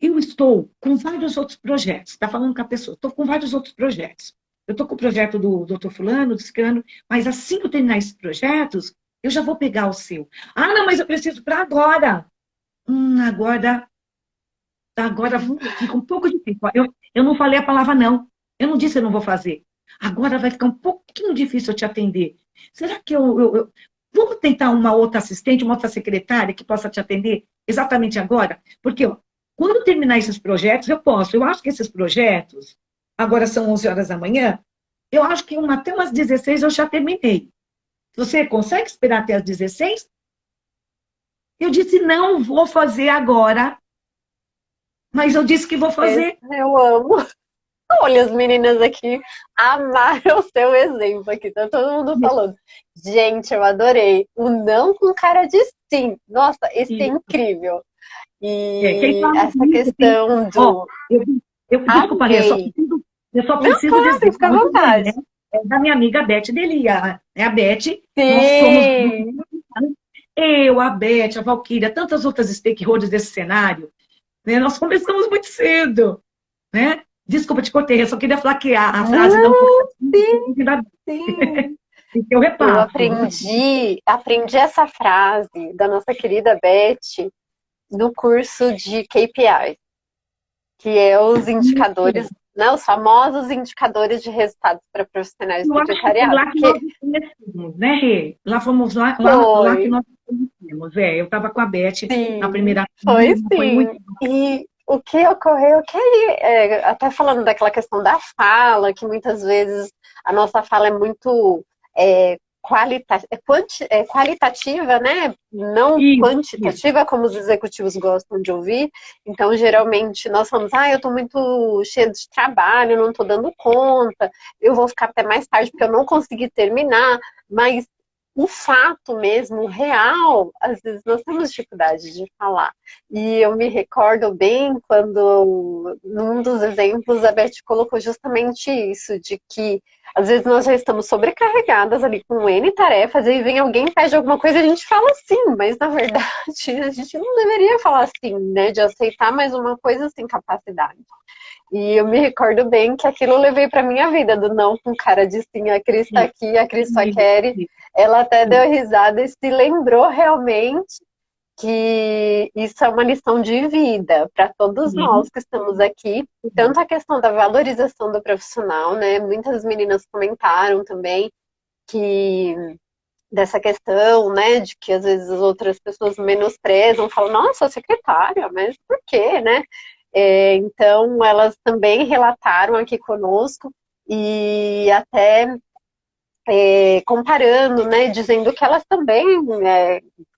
eu estou com vários outros projetos. Está falando com a pessoa. Estou com vários outros projetos. Eu estou com o projeto do doutor fulano, do ciclano, mas assim que eu terminar esses projetos, eu já vou pegar o seu. Ah, não, mas eu preciso para agora. Agora, agora fica um pouco difícil. Eu não falei a palavra não. Eu não disse que eu não vou fazer. Agora vai ficar um pouquinho difícil eu te atender. Será que vamos tentar uma outra assistente, uma outra secretária que possa te atender exatamente agora? Porque ó, quando eu terminar esses projetos, eu posso. Eu acho que esses projetos, agora são 11 horas da manhã, eu acho que até umas 16 eu já terminei. Você consegue esperar até as 16? Eu disse, não vou fazer agora, mas eu disse que vou fazer. Eu amo. Olha, as meninas aqui amaram o seu exemplo aqui. Tá todo mundo falando. Gente, eu adorei. O não com cara de sim. Nossa, esse é incrível. Quem E fala essa comigo, tem, questão ó, do desculpa, Rê, amei. eu só Não, preciso dizer, claro, fica à muito bem, né? vontade. É da minha amiga Beth Delia, né? A Beth, nós somos Sim. eu, a Beth, a Valquíria, tantas outras stakeholders desse cenário, né? Nós começamos muito cedo, né? Desculpa, te cortei, eu só queria falar que a frase não Não, sim, sim. eu Eu repasso. aprendi essa frase da nossa querida Beth no curso de KPI, que é os indicadores, né, os famosos indicadores de resultados para profissionais de Eu acho que foi secretariado. lá que nós nos conhecemos, né, Rê? Lá fomos lá que Foi, nós nos conhecemos. Eu estava com a Beth na sim, primeira foi turma, foi muito. sim. E o que ocorreu que aí, até falando daquela questão da fala, que muitas vezes a nossa fala é muito qualitativa, né? Não Isso. quantitativa, como os executivos gostam de ouvir. Então, geralmente, nós falamos, eu estou muito cheio de trabalho, não estou dando conta, eu vou ficar até mais tarde porque eu não consegui terminar, mas o fato mesmo, o real, às vezes nós temos dificuldade de falar. E eu me recordo bem quando, num dos exemplos, a Beth colocou justamente isso, de que às vezes nós já estamos sobrecarregadas ali com N tarefas, e vem alguém e pede alguma coisa e a gente fala sim, mas na verdade a gente não deveria falar sim, né? De aceitar mais uma coisa sem capacidade. E eu me recordo bem que aquilo eu levei para minha vida, do não com cara de sim, a Cris está aqui, a Cris só quer. Ela até deu risada e se lembrou realmente que isso é uma lição de vida para todos nós que estamos aqui. Tanto a questão da valorização do profissional, né? Muitas meninas comentaram também que dessa questão, né, de que às vezes as outras pessoas menosprezam, falam, nossa, secretária, mas por quê, né? Então, elas também relataram aqui conosco e até comparando, né, dizendo que elas também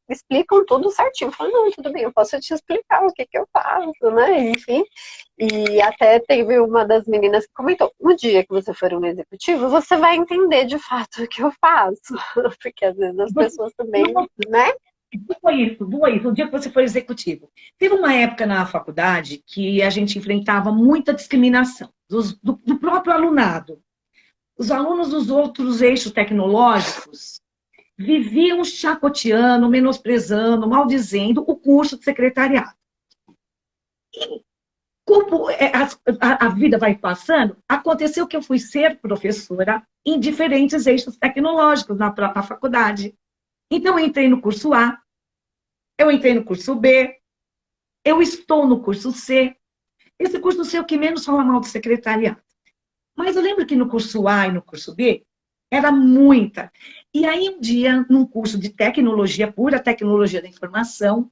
explicam tudo certinho. Falam, não, tudo bem, eu posso te explicar o que eu faço, né, enfim. E até teve uma das meninas que comentou, no dia que você for um executivo, você vai entender de fato o que eu faço. Porque às vezes as pessoas também, né? Foi isso. O dia que você foi executivo. Teve uma época na faculdade que a gente enfrentava muita discriminação do próprio alunado. Os alunos dos outros eixos tecnológicos viviam chacoteando, menosprezando, maldizendo o curso de secretariado. Como a vida vai passando, aconteceu que eu fui ser professora em diferentes eixos tecnológicos na própria faculdade. Então, eu entrei no curso A, eu entrei no curso B, eu estou no curso C. Esse curso C é o que menos fala mal do secretariado. Mas eu lembro que no curso A e no curso B, era muita. E aí, um dia, num curso de tecnologia, pura tecnologia da informação,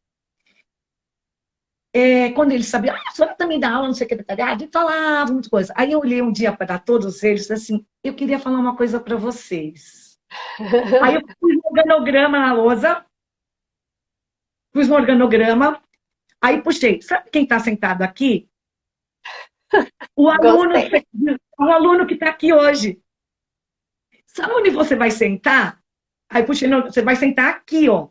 quando eles sabiam, a senhora também dá aula no secretariado, e falava muita coisa. Aí eu olhei um dia para todos eles assim, eu queria falar uma coisa para vocês. Aí eu pus um organograma na lousa, pus um organograma, aí puxei, sabe quem está sentado aqui? O aluno que está aqui hoje. Sabe onde você vai sentar? Aí puxei, você vai sentar aqui, ó.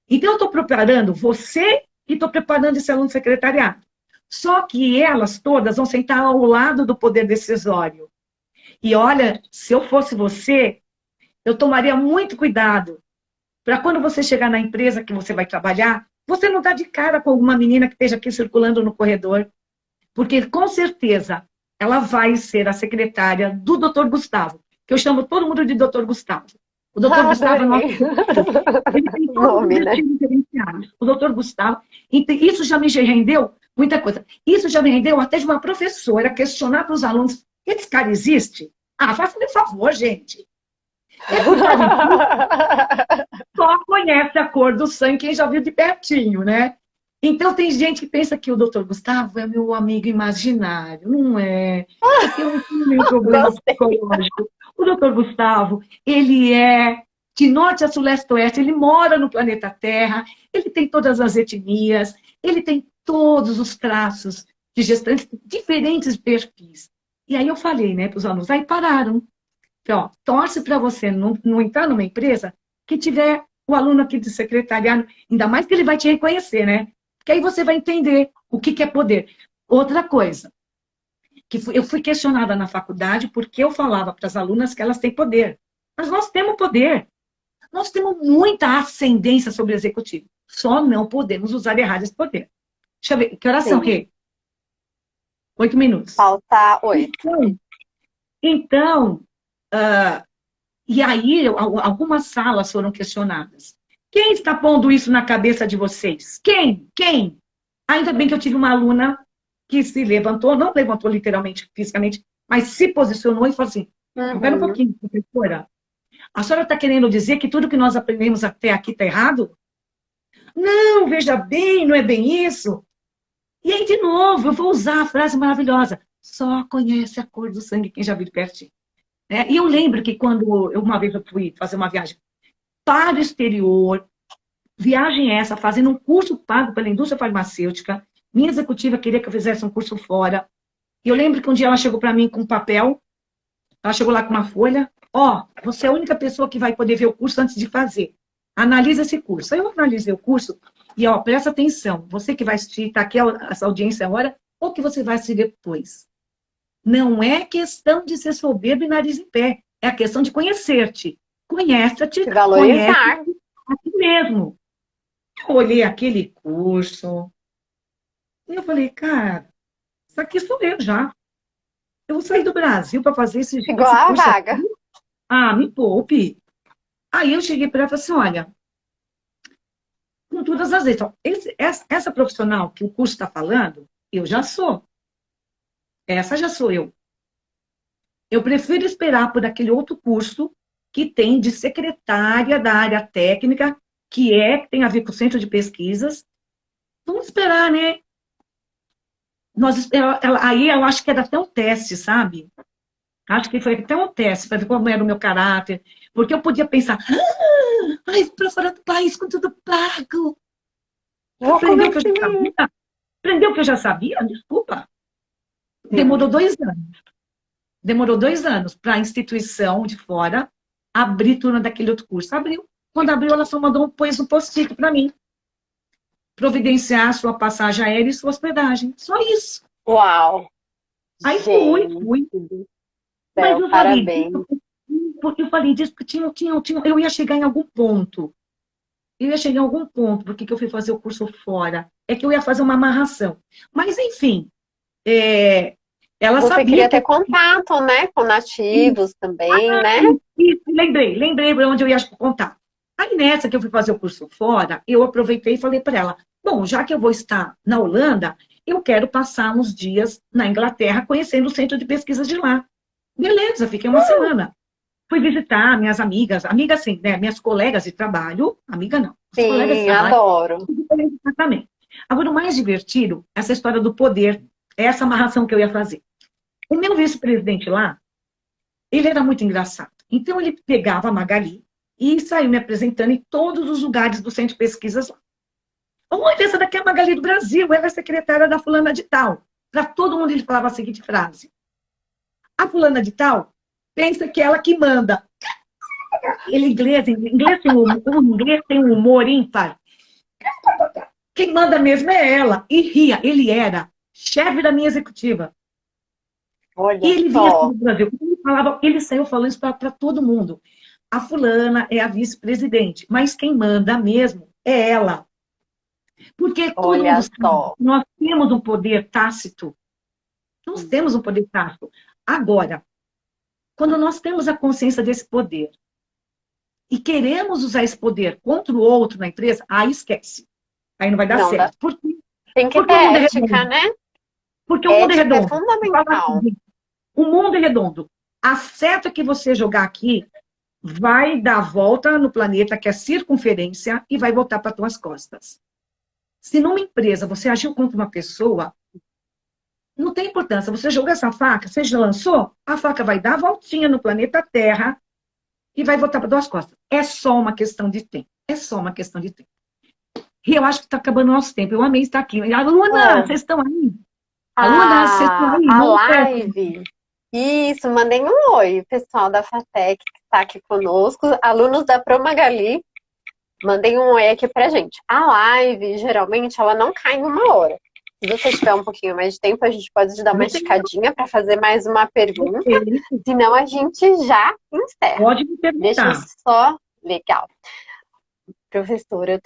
Então eu estou preparando você e estou preparando esse aluno secretariado. Só que elas todas vão sentar ao lado do poder decisório. E olha, se eu fosse você, eu tomaria muito cuidado para quando você chegar na empresa que você vai trabalhar, você não dar de cara com alguma menina que esteja aqui circulando no corredor. Porque, com certeza, ela vai ser a secretária do Dr. Gustavo, que eu chamo todo mundo de Dr. Gustavo. O Dr. Gustavo é nosso... Ele tem todos os estilos diferenciados. O Dr. Gustavo... Isso já me rendeu muita coisa. Isso já me rendeu até de uma professora questionar para os alunos, esse cara existe? Ah, faça-me um favor, gente. Esse cara só conhece a cor do sangue quem já viu de pertinho, né? Então, tem gente que pensa que o doutor Gustavo é meu amigo imaginário. Não é. Eu não tenho nenhum problema psicológico. O doutor Gustavo, ele é de norte a sul, leste a oeste, ele mora no planeta Terra, ele tem todas as etnias, ele tem todos os traços de gestantes, diferentes perfis. E aí eu falei, né, para os alunos, aí pararam. Ó, torce para você não entrar numa empresa que tiver o aluno aqui de secretariado, ainda mais que ele vai te reconhecer, né? Porque aí você vai entender o que é poder. Outra coisa, eu fui questionada na faculdade porque eu falava para as alunas que elas têm poder. Mas nós temos poder. Nós temos muita ascendência sobre o executivo. Só não podemos usar errado esse poder. Deixa eu ver, que horas são, Rê? 8 minutos. Falta 8. Então, e aí algumas salas foram questionadas. Quem está pondo isso na cabeça de vocês? Quem? Quem? Ainda bem que eu tive uma aluna que se levantou, não levantou literalmente, fisicamente, mas se posicionou e falou assim, espera um pouquinho, professora. A senhora está querendo dizer que tudo que nós aprendemos até aqui está errado? Não, veja bem, não é bem isso. E aí, de novo, eu vou usar a frase maravilhosa. Só conhece a cor do sangue quem já viu de pertinho. E eu lembro que quando uma vez eu fui fazer uma viagem para o exterior, viagem essa, fazendo um curso pago pela indústria farmacêutica, minha executiva queria que eu fizesse um curso fora. E eu lembro que um dia ela chegou para mim com um papel, ela chegou lá com uma folha, você é a única pessoa que vai poder ver o curso antes de fazer. Analisa esse curso. Aí eu analisei o curso e, presta atenção, você que vai assistir, está aqui essa audiência agora, ou que você vai assistir depois. Não é questão de ser soberbo e nariz em pé, é a questão de conhecer-te. Conhece-te, valorizar. Conhece a ti mesmo. Eu olhei aquele curso e eu falei, cara, isso aqui sou eu já. Eu vou sair do Brasil para fazer esse curso. Igual a vaga. Aqui. Me poupe. Aí eu cheguei para ela e falei assim, olha, com todas as letras, essa profissional que o curso está falando, eu já sou. Essa já sou eu. Eu prefiro esperar por aquele outro curso que tem de secretária da área técnica, que tem a ver com o centro de pesquisas. Vamos esperar, né? Aí eu acho que era até um teste, sabe? Acho que foi até um teste, para ver como era o meu caráter. Porque eu podia pensar, mas para fora do país com tudo pago. Aprendeu que eu já sabia? Aprendeu que eu já sabia? Desculpa. Demorou 2 anos. Demorou 2 anos para a instituição de fora abrir turma daquele outro curso. Abriu. Quando abriu, ela só pôs um post-it para mim. Providenciar sua passagem aérea e sua hospedagem. Só isso. Uau! Aí fui. Mas eu parabéns. Porque eu falei disso porque eu ia chegar em algum ponto. eu ia chegar em algum ponto, porque que eu fui fazer o curso fora, é que eu ia fazer uma amarração. Mas, enfim, é, ela Você sabia queria que ter contato, né, com nativos também, né? lembrei para onde eu ia contar. Aí nessa que eu fui fazer o curso fora, eu aproveitei e falei para ela, bom, já que eu vou estar na Holanda, eu quero passar uns dias na Inglaterra conhecendo o centro de pesquisa de lá. Beleza, fiquei uma semana. Fui visitar minhas amigas, amigas sim, né? Minhas colegas de trabalho, amiga não, as colegas de Sim, trabalho, adoro. também. Agora, o mais divertido, essa história do poder, essa amarração que eu ia fazer. O meu vice-presidente lá, ele era muito engraçado. Então, ele pegava a Magali e saiu me apresentando em todos os lugares do centro de pesquisas lá. Olha, essa daqui é a Magali do Brasil, ela é secretária da fulana de tal. Para todo mundo ele falava a seguinte frase: a fulana de tal pensa que é ela que manda. Ele, inglês tem um humor ímpar. Quem manda mesmo é ela. E ria, ele era chefe da minha executiva. E Olha ele vinha aqui só. no Brasil. Ele saiu falando isso para todo mundo. A fulana é a vice-presidente, mas quem manda mesmo é ela. Porque todo mundo Olha sabe só. que nós temos um poder tácito. Nós temos um poder tácito. Agora, quando nós temos a consciência desse poder e queremos usar esse poder contra o outro na empresa, aí esquece. Aí não vai dar Não dá. certo. Por quê? Tem que ter Porque o mundo é ética, redondo. né? Porque o mundo é Ética é redondo. fundamental. O mundo é redondo. A seta que você jogar aqui vai dar a volta no planeta, que é circunferência, e vai voltar para tuas costas. Se numa empresa você agiu contra uma pessoa, não tem importância. Você jogou essa faca, você já lançou, a faca vai dar a voltinha no planeta Terra e vai voltar para tuas costas. É só uma questão de tempo. É só uma questão de tempo. E eu acho que está acabando o nosso tempo. Eu amei estar aqui. Aluna, Oh, vocês estão aí? Aluna, vocês estão aí? a Não percam. live. Isso, mandei um oi, pessoal da FATEC que está aqui conosco, alunos da Promagali, mandem um oi aqui pra gente. A live, geralmente, ela não cai em 1 hora. Se você tiver um pouquinho mais de tempo, a gente pode dar uma Eu tenho esticadinha para fazer mais uma pergunta, tempo. senão a gente já encerra. Pode me Deixa eu perguntar. só. Legal. Professora,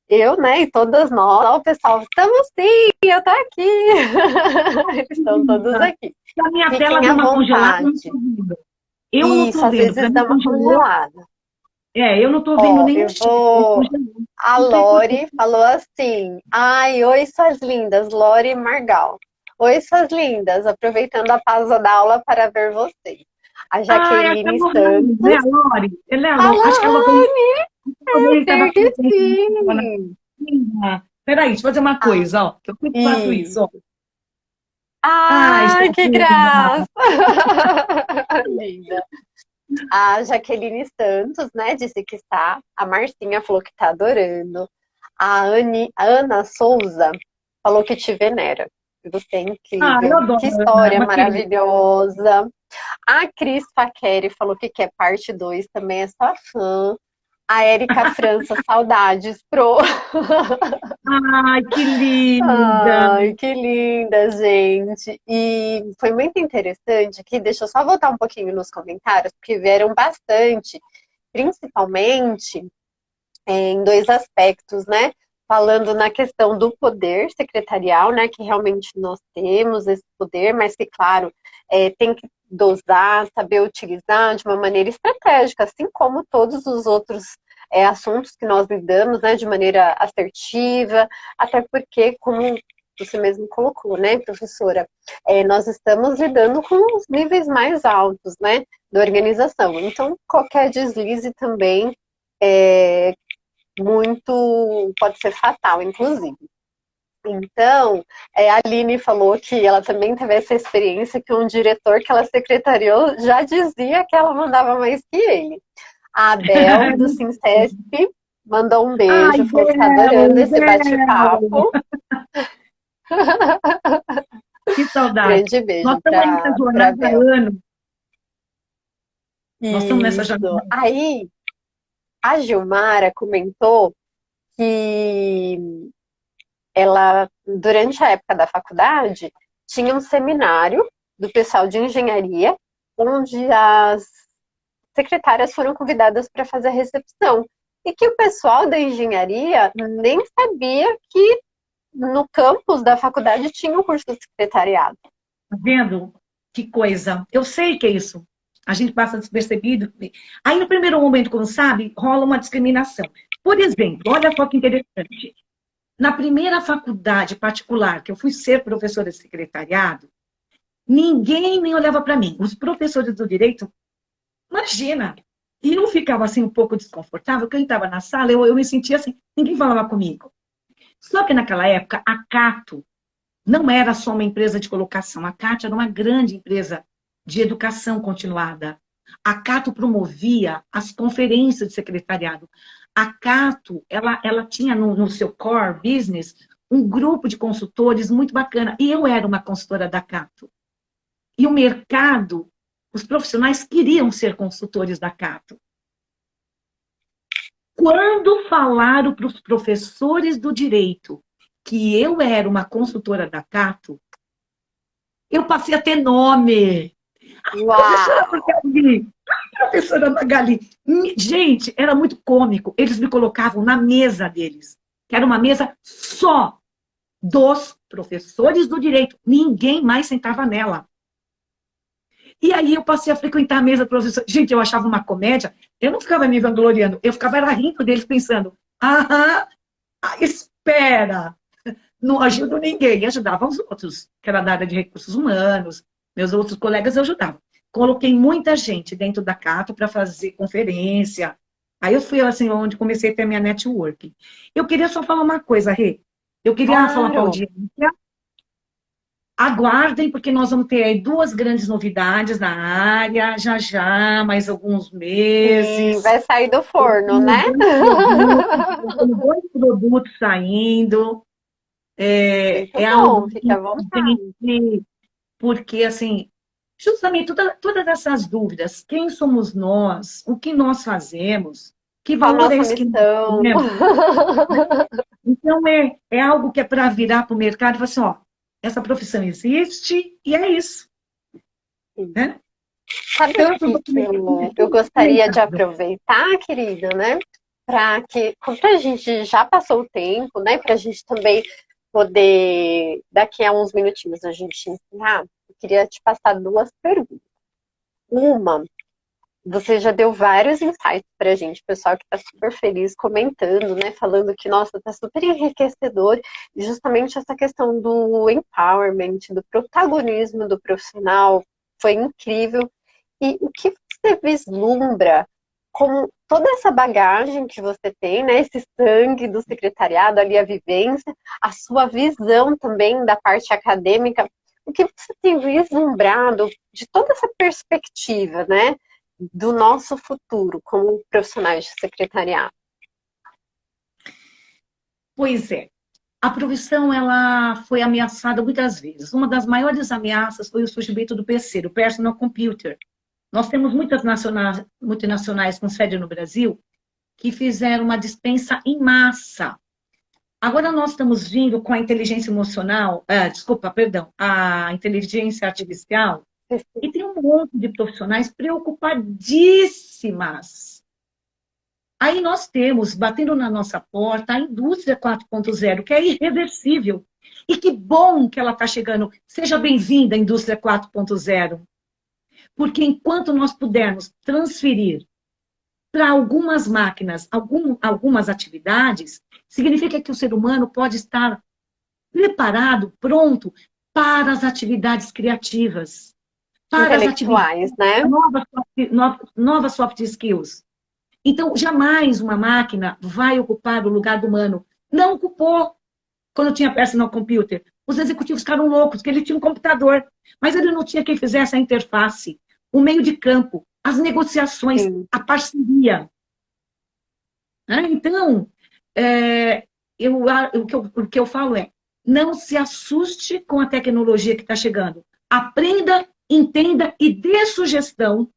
eu, né, e todas nós, ó, o pessoal, estamos sim, eu tô aqui. Estão todos aqui. Se a minha tela Fiquem deu à uma congelada, eu não vontade. estou vendo. Eu não Isso, estou às vendo. Para vezes mim dá uma congelou. congelada. Eu não estou vendo Ó, nenhum eu chat. vou. Congelou. A Não sei por quê. Lori falou assim: ai, oi, suas lindas, Lori Margal. Oi, suas lindas, aproveitando a pausa da aula para ver vocês. A Acho que é a Jaqueline Lohane, né? Santos. A Lori. Ela é a A Lori. Acho que a Lohane Lohane, eu estava sei que presente. sim. Peraí, deixa eu fazer uma Ah, coisa, ó. Que eu sempre faço e... isso, ó. Ai, que Estagiária. graça! Linda. A Jaqueline Santos, né, disse que está. A Marcinha falou que está adorando. A Ana Souza falou que te venera. Você é Eu incrível. adoro Que Ana, história uma querida. maravilhosa. A Cris Paqueri falou que quer parte 2, também é sua fã. A Érica França, saudades, pro. Ai, que linda. Ai, que linda, gente. E foi muito interessante que, deixa eu só voltar um pouquinho nos comentários, porque vieram bastante, principalmente em 2 aspectos, né? Falando na questão do poder secretarial, né? Que realmente nós temos esse poder, mas que, claro, tem que dosar, saber utilizar de uma maneira estratégica, assim como todos os outros assuntos que nós lidamos, né? De maneira assertiva, até porque, como você mesmo colocou, né, professora? Nós estamos lidando com os níveis mais altos, né? Da organização. Então, qualquer deslize também pode ser fatal, inclusive. Então, a Aline falou que ela também teve essa experiência que um diretor que ela secretariou já dizia que ela mandava mais que ele. A Abel, do Sincesp, mandou um Ai, beijo, falou que está adorando Bel, esse Bel. bate-papo. Que saudade. Grande Nós beijo estamos aí nessa para jornada há Abel. anos. Nós estamos nessa Isso. jornada. Aí, a Gilmara comentou que ela, durante a época da faculdade, tinha um seminário do pessoal de engenharia, onde as secretárias foram convidadas para fazer a recepção. e que o pessoal da engenharia nem sabia que no campus da faculdade tinha o curso de secretariado. Tá vendo? Que coisa. Eu sei que é isso. A gente passa despercebido. Aí, no primeiro momento, como sabe, rola uma discriminação. Por exemplo, olha só que interessante. Na primeira faculdade particular, que eu fui ser professora de secretariado, ninguém nem olhava para mim. Os professores do direito, imagina. E eu ficava assim um pouco desconfortável, porque eu entrava na sala, eu me sentia assim, ninguém falava comigo. Só que naquela época, a Cato não era só uma empresa de colocação, a Cato era uma grande empresa de educação continuada. A Cato promovia as conferências de secretariado. A Cato, ela tinha no seu core business um grupo de consultores muito bacana. E eu era uma consultora da Cato. E o mercado, os profissionais queriam ser consultores da Cato. Quando falaram para os professores do direito que eu era uma consultora da Cato, eu passei a ter nome. Professora Uau! Magali, professora Magali. Gente, era muito cômico. Eles me colocavam na mesa deles, que era uma mesa só dos professores do direito. Ninguém mais sentava nela. E aí eu passei a frequentar a mesa do professor. Gente, eu achava uma comédia. Eu não ficava me vangloriando. Eu ficava era rindo deles, pensando, espera, não ajudo ninguém. E ajudava os outros, que era da área de recursos humanos. Meus outros colegas eu ajudava. Coloquei muita gente dentro da Cato para fazer conferência. Aí eu fui assim, onde comecei a ter minha networking. Eu queria só falar uma coisa, Rê. Eu queria falar para a Claro! audiência. Aguardem, porque nós vamos ter aí 2 grandes novidades na área, já já, mais alguns Sim, meses. vai sair do forno, né? Temos 2 produtos saindo. Muito É bom, algo fique à vontade. que porque, assim, justamente todas essas dúvidas, quem somos nós, o que nós fazemos, que Qual a valor é nossa esse que nós missão? temos? Então, é algo que é para virar para o mercado e falar assim, ó, essa profissão existe e é isso. Né? Sabe o Então, que, que eu gostaria de aproveitar, querida, né? Para que, como a gente já passou o tempo, né? Para a gente também poder, daqui a uns minutinhos, a gente encerrar, eu queria te passar 2 perguntas. Uma, você já deu vários insights para a gente, pessoal que está super feliz comentando, né? Falando que, nossa, está super enriquecedor. E justamente essa questão do empowerment, do protagonismo do profissional, foi incrível. E o que você vislumbra com toda essa bagagem que você tem, né? Esse sangue do secretariado ali, a vivência, a sua visão também da parte acadêmica, o que você tem vislumbrado de toda essa perspectiva, né? Do nosso futuro como profissionais de secretariado? Pois é. A profissão ela foi ameaçada muitas vezes. Uma das maiores ameaças foi o surgimento do PC, do Personal Computer. Nós temos muitas multinacionais com sede no Brasil que fizeram uma dispensa em massa. Agora nós estamos vindo com a inteligência emocional, a inteligência artificial, e tem um monte de profissionais preocupadíssimas. Aí nós temos, batendo na nossa porta, a indústria 4.0, que é irreversível. E que bom que ela está chegando. Seja bem-vinda, indústria 4.0. Porque enquanto nós pudermos transferir para algumas máquinas, algumas atividades, significa que o ser humano pode estar preparado, pronto para as atividades criativas, para as atividades, Intelectuais, né? novas soft skills. Então, jamais uma máquina vai ocupar o lugar do humano. Não ocupou quando tinha personal computer. Os executivos ficaram loucos, porque ele tinha um computador, mas ele não tinha quem fizesse a interface, o meio de campo, as negociações, Sim. a parceria. Então, o que eu falo é, não se assuste com a tecnologia que está chegando. Aprenda, entenda e dê sugestão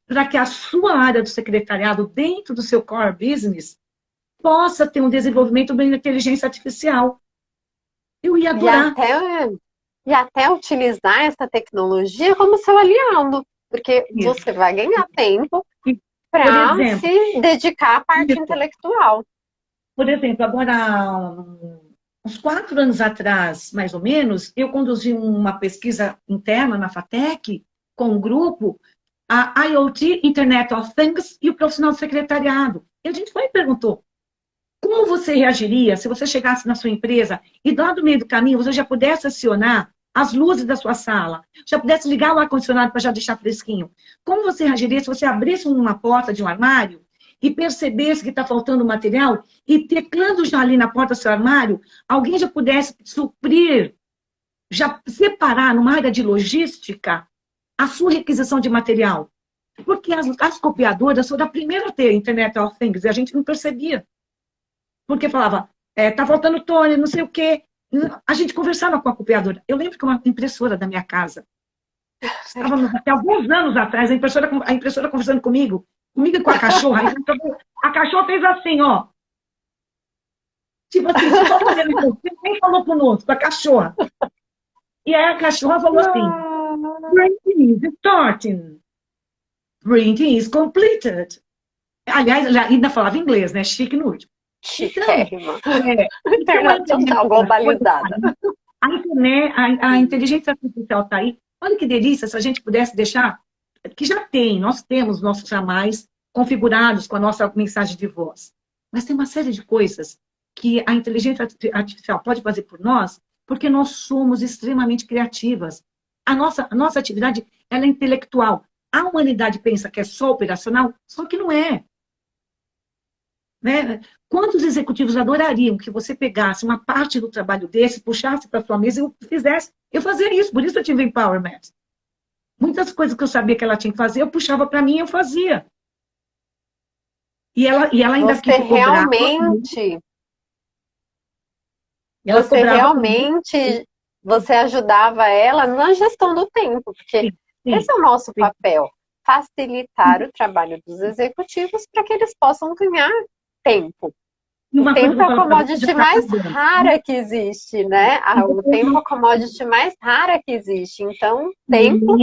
para que a sua área do secretariado, dentro do seu core business, possa ter um desenvolvimento da inteligência artificial. Eu ia adorar. E até utilizar essa tecnologia como seu aliado, porque você vai ganhar tempo para exemplo, se dedicar à parte intelectual. por exemplo, agora, uns 4 anos atrás, mais ou menos, eu conduzi uma pesquisa interna na FATEC com um grupo, a IoT, Internet of Things, e o profissional de secretariado. E a gente foi e perguntou, como você reagiria se você chegasse na sua empresa e lá do meio do caminho você já pudesse acionar as luzes da sua sala, já pudesse ligar o ar-condicionado para já deixar fresquinho? Como você reagiria se você abrisse uma porta de um armário e percebesse que está faltando material e teclando já ali na porta do seu armário, alguém já pudesse suprir, já separar numa área de logística a sua requisição de material? Porque as copiadoras foram a primeira a ter Internet of Things e a gente não percebia. Porque falava, tá faltando toner, não sei o quê. A gente conversava com a copiadora. Eu lembro que uma impressora da minha casa, estávamos até alguns anos atrás, a impressora conversando comigo e com a cachorra. A cachorra fez assim, ó. Tipo assim, só fazendo, nem falou conosco, a cachorra. E aí a cachorra falou assim, printing is starting. Printing is completed. Aliás, ela ainda falava inglês, né? Chique no último. Chiquérrima. Então, Internacional, globalizada. A inteligência artificial está aí. Olha que delícia se a gente pudesse deixar, que já tem, nós temos nossos chamais configurados com a nossa mensagem de voz. Mas tem uma série de coisas que a inteligência artificial pode fazer por nós, porque nós somos extremamente criativas. A nossa atividade, ela é intelectual. A humanidade pensa que é só operacional, só que não é. Né? Quantos executivos adorariam que você pegasse uma parte do trabalho desse, puxasse para sua mesa e fizesse? Eu fazia isso, por isso eu tive empowerment. Muitas coisas que eu sabia que ela tinha que fazer, eu puxava para mim e eu fazia. E ela ainda você realmente, você realmente, você ajudava ela na gestão do tempo, porque esse é o nosso papel, facilitar o trabalho dos executivos para que eles possam ganhar tempo. O tempo é a commodity mais rara que existe, né? O tempo é a commodity mais rara que existe. Então, tempo...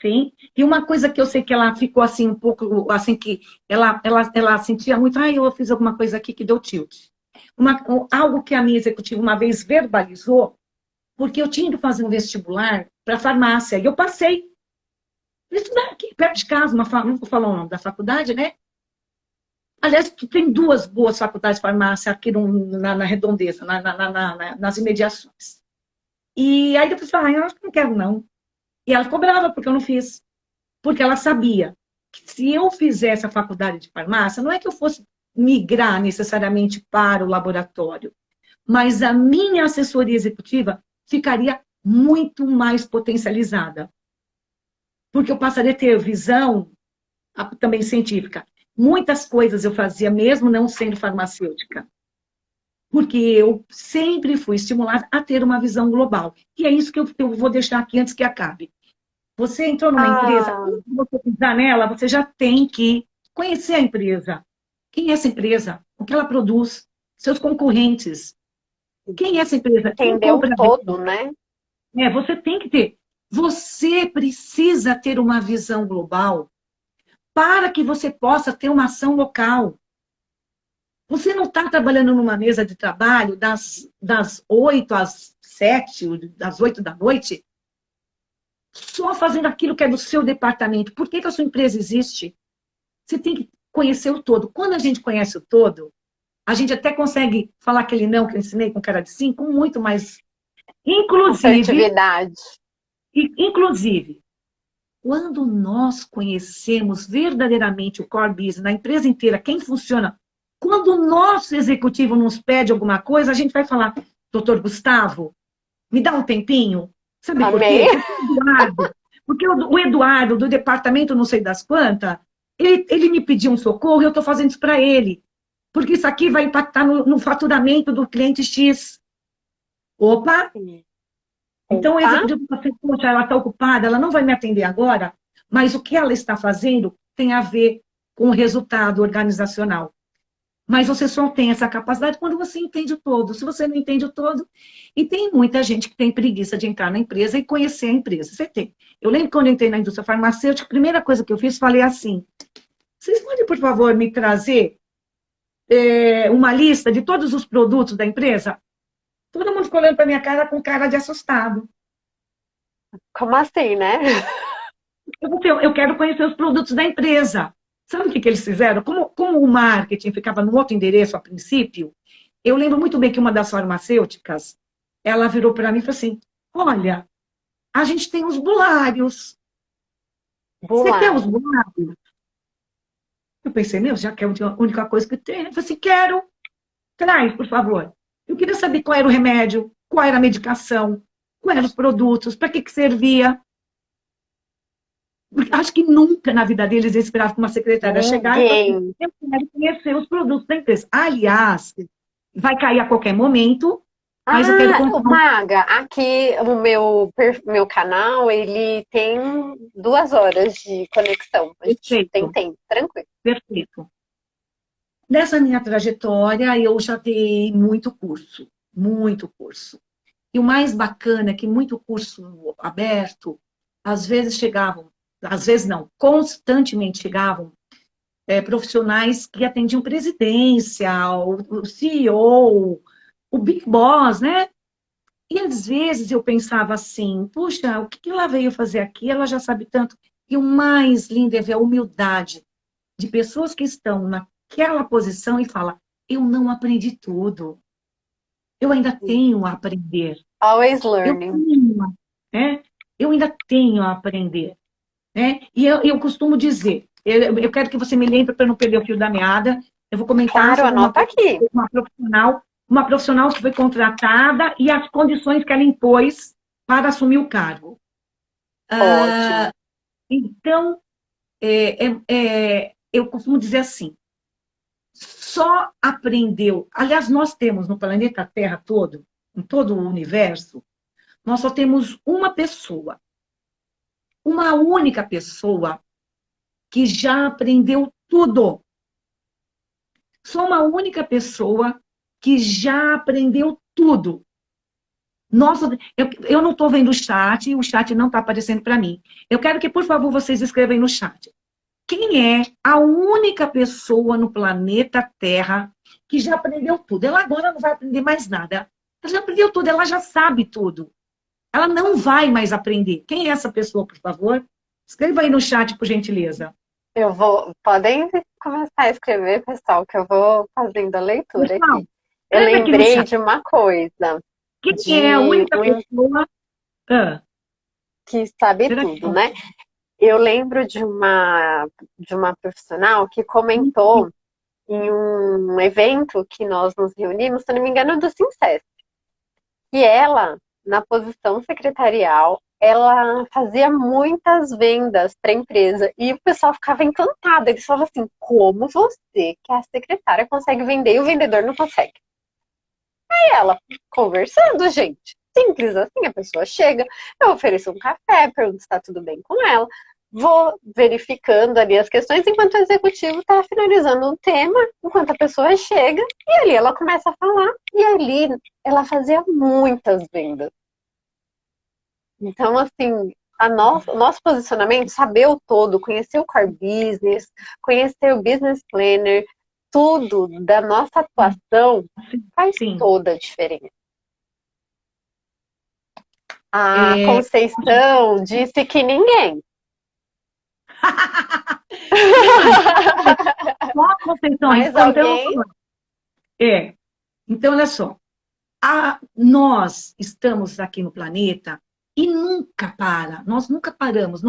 Sim. E uma coisa que eu sei que ela ficou assim, um pouco, assim, que ela sentia muito, eu fiz alguma coisa aqui que deu tilt. Algo que a minha executiva uma vez verbalizou, porque eu tinha que fazer um vestibular para farmácia, e eu passei. Estudar aqui, perto de casa, não vou falar o nome da faculdade, né? Aliás, tem 2 boas faculdades de farmácia aqui na redondeza, nas imediações. E aí depois eu falei, eu acho que não quero, não. E ela ficou brava porque eu não fiz. Porque ela sabia que se eu fizesse a faculdade de farmácia, não é que eu fosse migrar necessariamente para o laboratório, mas a minha assessoria executiva ficaria muito mais potencializada. Porque eu passaria a ter visão também científica. Muitas coisas eu fazia mesmo não sendo farmacêutica. Porque eu sempre fui estimulada a ter uma visão global. E é isso que eu vou deixar aqui antes que acabe. Você entrou numa empresa, quando você pisar nela, você já tem que conhecer a empresa. Quem é essa empresa? O que ela produz? Seus concorrentes. Quem é essa empresa? Entender o todo, né? Você tem que ter. Você precisa ter uma visão global para que você possa ter uma ação local. Você não está trabalhando numa mesa de trabalho das 8 às 7, das 8 da noite, só fazendo aquilo que é do seu departamento. Por que a sua empresa existe? Você tem que conhecer o todo. Quando a gente conhece o todo, a gente até consegue falar aquele não que eu ensinei com cara de sim, com muito mais... Assertividade. Inclusive, quando nós conhecemos verdadeiramente o core business, na empresa inteira, quem funciona, quando o nosso executivo nos pede alguma coisa, a gente vai falar, doutor Gustavo, me dá um tempinho. Sabe por quê? Porque o Eduardo, do departamento não sei das quantas, ele me pediu um socorro e eu estou fazendo isso para ele. Porque isso aqui vai impactar no faturamento do cliente X. Opa! Então, o executivo fala assim, poxa, ela está ocupada, ela não vai me atender agora, mas o que ela está fazendo tem a ver com o resultado organizacional. Mas você só tem essa capacidade quando você entende o todo. Se você não entende o todo, e tem muita gente que tem preguiça de entrar na empresa e conhecer a empresa. Você tem. Eu lembro que quando eu entrei na indústria farmacêutica, a primeira coisa que eu fiz, falei assim, Vocês podem, por favor, me trazer uma lista de todos os produtos da empresa? Todo mundo ficou olhando para minha cara com cara de assustado. Como assim, né? Eu quero conhecer os produtos da empresa. Sabe o que eles fizeram? Como o marketing ficava no outro endereço a princípio, eu lembro muito bem que uma das farmacêuticas, ela virou para mim e falou assim, olha, a gente tem os bulários. Você quer os Bular. bulários? Eu pensei, meu, já que é a única coisa que tem. Eu falei assim, quero. Traz, por favor. Eu queria saber qual era o remédio, qual era a medicação, quais eram os produtos, para que servia. Porque acho que nunca na vida deles eles esperavam que uma secretária chegar e falasse assim, Ninguém. eu quero conhecer os produtos da empresa. Aliás, vai cair a qualquer momento, mas eu quero Ah, comprar um Maga, aqui o meu canal, ele tem 2 horas de conexão. A gente tem perfeito, tempo, tranquilo. perfeito. Nessa minha trajetória, eu já dei muito curso, muito curso. E o mais bacana é que muito curso aberto, às vezes chegavam, às vezes não, constantemente chegavam profissionais que atendiam presidência, o CEO, o Big Boss, né? E às vezes eu pensava assim, puxa, o que ela veio fazer aqui? Ela já sabe tanto. E o mais lindo é ver a humildade de pessoas que estão naquela posição e fala, eu não aprendi tudo, eu ainda tenho a aprender. Always Eu learning. tenho, né? Eu ainda tenho a aprender, né? E eu costumo dizer, eu quero que você me lembre para não perder o fio da meada. Eu vou comentar Claro, sobre anota aqui. uma profissional que foi contratada e as condições que ela impôs para assumir o cargo. Ótimo. Então, eu costumo dizer assim, só aprendeu. Aliás, nós temos no planeta Terra todo, em todo o universo, nós só temos uma única pessoa que já aprendeu tudo. Só uma única pessoa que já aprendeu tudo. Nossa, eu não estou vendo o chat não está aparecendo para mim. Eu quero que, por favor, vocês escrevam aí no chat. Quem é a única pessoa no planeta Terra que já aprendeu tudo? Ela agora não vai aprender mais nada. Ela já aprendeu tudo, ela já sabe tudo. Ela não vai mais aprender. Quem é essa pessoa, por favor? Escreva aí no chat, por gentileza. Podem começar a escrever, pessoal, que eu vou fazendo a leitura Pessoal, aqui. Eu escreve aqui no lembrei chat. de uma coisa, Quem é a de única um pessoa que sabe será que tudo, né? Eu lembro de uma profissional que comentou em um evento que nós nos reunimos, se não me engano, do Sincess, que ela, na posição secretarial, ela fazia muitas vendas para a empresa e o pessoal ficava encantado. Eles falavam assim: como você, que é a secretária, consegue vender e o vendedor não consegue? E ela, conversando, gente. Simples assim, a pessoa chega, eu ofereço um café, pergunto se está tudo bem com ela, vou verificando ali as questões enquanto o executivo está finalizando um tema, enquanto a pessoa chega, e ali ela começa a falar, e ali ela fazia muitas vendas. Então, assim, o nosso posicionamento, saber o todo, conhecer o core business, conhecer o business planner, tudo da nossa atuação faz sim? toda a diferença. A Conceição disse que ninguém. Só a Conceição, Mas então eu não alguém. falando. Então, olha só. Nós estamos aqui no planeta e nunca para. Nós nunca paramos.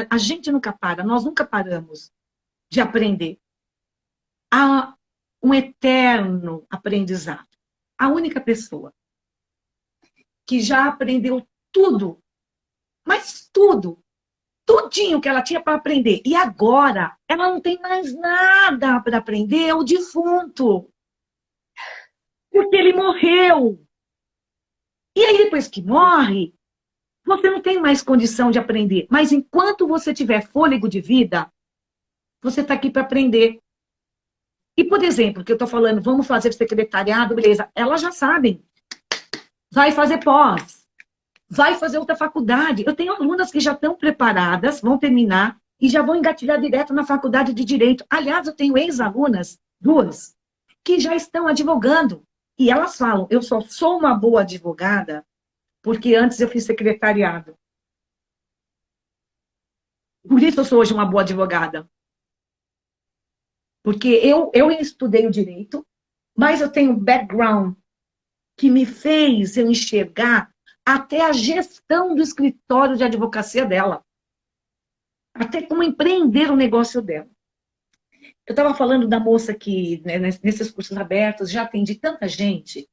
A gente nunca para. Nós nunca paramos de aprender. Há um eterno aprendizado. A única pessoa que já aprendeu tudo, mas tudo, tudinho que ela tinha para aprender. E agora ela não tem mais nada para aprender, é o defunto. Porque ele morreu. E aí, depois que morre, você não tem mais condição de aprender. Mas enquanto você tiver fôlego de vida, você está aqui para aprender. E, por exemplo, que eu estou falando, vamos fazer secretariado, beleza. Elas já sabem. Vai fazer pós. Vai fazer outra faculdade. Eu tenho alunas que já estão preparadas, vão terminar e já vou engatilhar direto na faculdade de Direito. Aliás, eu tenho ex-alunas, duas, que já estão advogando. E elas falam, eu só sou uma boa advogada porque antes eu fiz secretariado. Por isso eu sou hoje uma boa advogada. Porque eu estudei o direito, mas eu tenho um background que me fez eu enxergar até a gestão do escritório de advocacia dela. Até como empreender o negócio dela. Eu estava falando da moça que, né, nesses cursos abertos, já atendi tanta gente.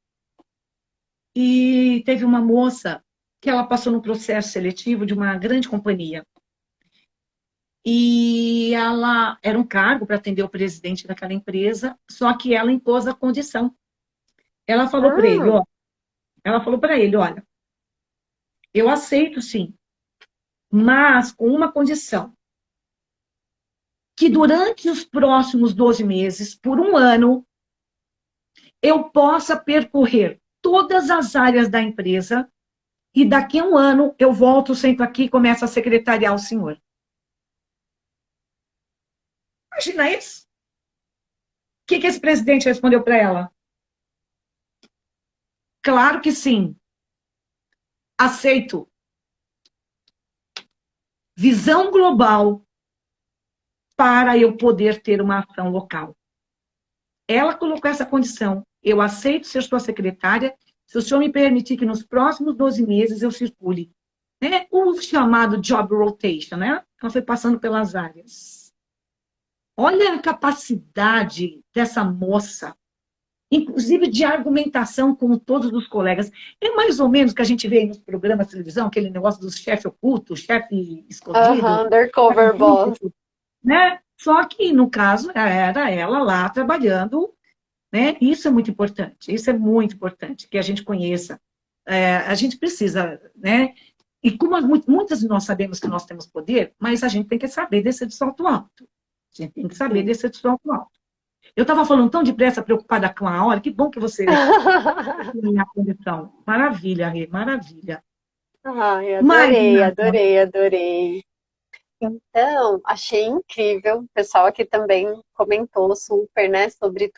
E teve uma moça que ela passou no processo seletivo de uma grande companhia. E ela era um cargo para atender o presidente daquela empresa, só que ela impôs a condição. Ela falou para ele, ó, ela falou para ele, olha, eu aceito sim, mas com uma condição, que durante os próximos 12 meses, por um ano, eu possa percorrer todas as áreas da empresa e daqui a um ano eu volto, sento aqui e começo a secretariar o senhor. Imagina isso. O que esse presidente respondeu para ela? Claro que sim. Aceito. Visão global para eu poder ter uma ação local. Ela colocou essa condição. Eu aceito ser sua secretária se o senhor me permitir que nos próximos 12 meses eu circule. Né? O chamado job rotation, né? Ela foi passando pelas áreas. Olha a capacidade dessa moça, inclusive de argumentação com todos os colegas. É mais ou menos o que a gente vê aí nos programas de televisão, aquele negócio do chefe oculto, chefe escondido. Undercover boss. Né? Só que, no caso, era ela lá trabalhando, né? Isso é muito importante, que a gente conheça. A gente precisa, né? E como muitas de nós sabemos que nós temos poder, mas a gente tem que saber descer de salto alto. A gente tem que saber descer de salto alto. Eu estava falando tão depressa, preocupada com a hora, que bom que você tem a condição. Maravilha, Rê, maravilha. Ai, adorei. Então, achei incrível. O pessoal aqui também comentou super, né, sobre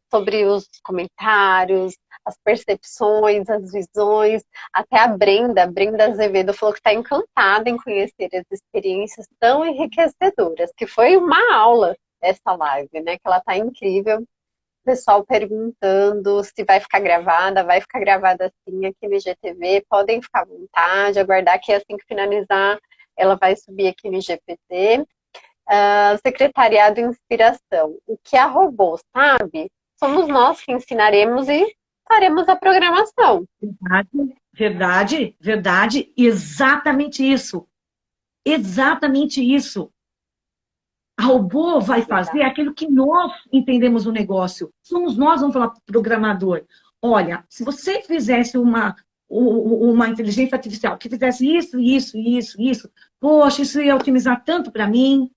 sobre os comentários, as percepções, as visões. Até a Brenda Azevedo, falou que está encantada em conhecer as experiências tão enriquecedoras, que foi uma aula essa live, né, que ela está incrível. O pessoal perguntando se vai ficar gravada sim aqui no IGTV. Podem ficar à vontade, aguardar que assim que finalizar, ela vai subir aqui no IGPT. Secretariado e Inspiração. O que a robô sabe, somos nós que ensinaremos e faremos a programação. Verdade. Exatamente isso. A robô vai fazer aquilo que nós entendemos o negócio. Somos nós, vamos falar para o programador. Olha, se você fizesse uma inteligência artificial que fizesse isso, poxa, isso ia otimizar tanto para mim.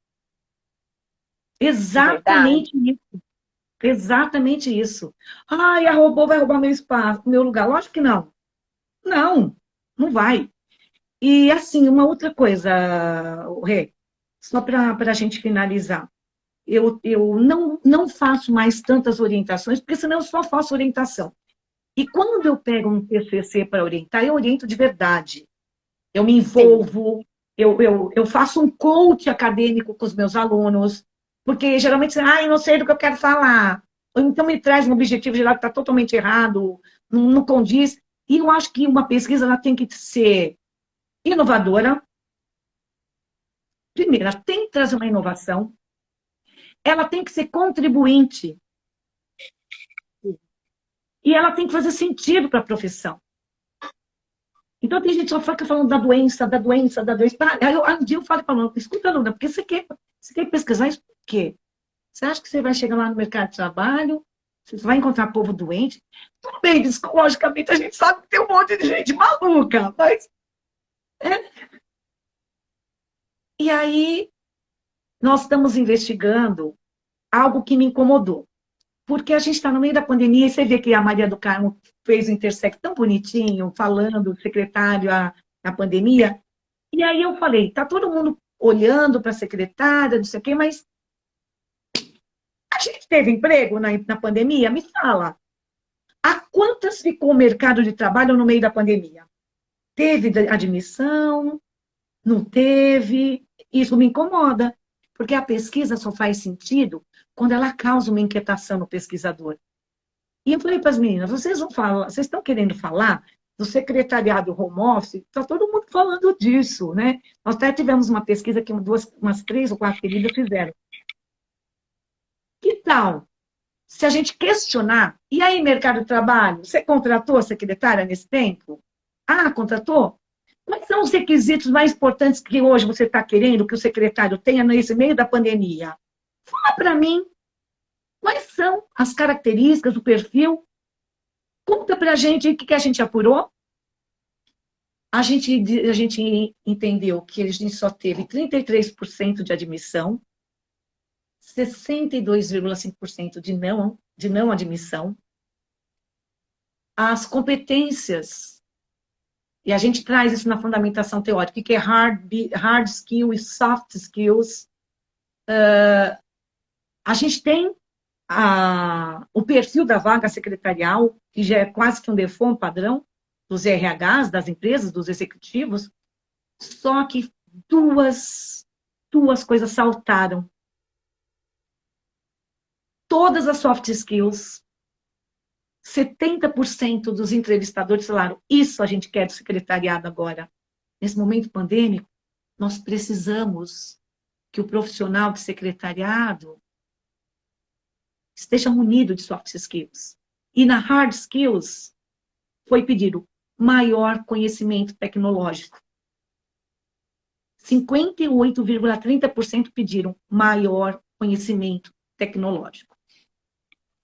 Exatamente isso. Ai, a robô vai roubar meu espaço, meu lugar. Lógico que não. Não vai. E assim, uma outra coisa, Rê, só para a gente finalizar. Eu não faço mais tantas orientações, porque senão eu só faço orientação. E quando eu pego um TCC para orientar, eu oriento de verdade. Eu me envolvo, eu faço um coach acadêmico com os meus alunos, porque geralmente, eu não sei do que eu quero falar. Ou então me traz um objetivo geral que está totalmente errado, não condiz. E eu acho que uma pesquisa ela tem que ser inovadora. Primeiro, ela tem que trazer uma inovação. Ela tem que ser contribuinte. E ela tem que fazer sentido para a profissão. Então, tem gente que só fica falando da doença. Aí um dia eu falo para a aluna, escuta, aluna, porque você quer pesquisar isso por quê? Você acha que você vai chegar lá no mercado de trabalho, você vai encontrar povo doente? Tudo bem, psicologicamente a gente sabe que tem um monte de gente maluca, mas... E aí, nós estamos investigando algo que me incomodou. Porque a gente está no meio da pandemia e você vê que a Maria do Carmo fez o Intersect tão bonitinho, falando do secretário na pandemia. E aí eu falei, tá todo mundo olhando para a secretária, não sei o quê, mas a gente teve emprego na pandemia? Me fala. A quantas ficou o mercado de trabalho no meio da pandemia? Teve admissão? Não teve? Isso me incomoda, porque a pesquisa só faz sentido quando ela causa uma inquietação no pesquisador. E eu falei para as meninas, vocês vão falar, vocês estão querendo falar do secretariado home office? Está todo mundo falando disso, né? Nós até tivemos uma pesquisa que umas 3 ou 4 queridas fizeram. Que tal se a gente questionar, e aí, mercado de trabalho, você contratou a secretária nesse tempo? Ah, contratou? Quais são os requisitos mais importantes que hoje você está querendo que o secretário tenha nesse meio da pandemia? Fala para mim. Quais são as características do perfil? Conta para a gente o que a gente apurou. A gente entendeu que a gente só teve 33% de admissão, 62,5% de não admissão. As competências, e a gente traz isso na fundamentação teórica, que é hard skills e soft skills. A gente tem o perfil da vaga secretarial, que já é quase que um default padrão dos RHs, das empresas, dos executivos, só que duas coisas saltaram. Todas as soft skills, 70% dos entrevistadores falaram, isso a gente quer do secretariado agora. Nesse momento pandêmico, nós precisamos que o profissional de secretariado esteja munido de soft skills. E na hard skills, foi pedido maior conhecimento tecnológico. 58,30% pediram maior conhecimento tecnológico.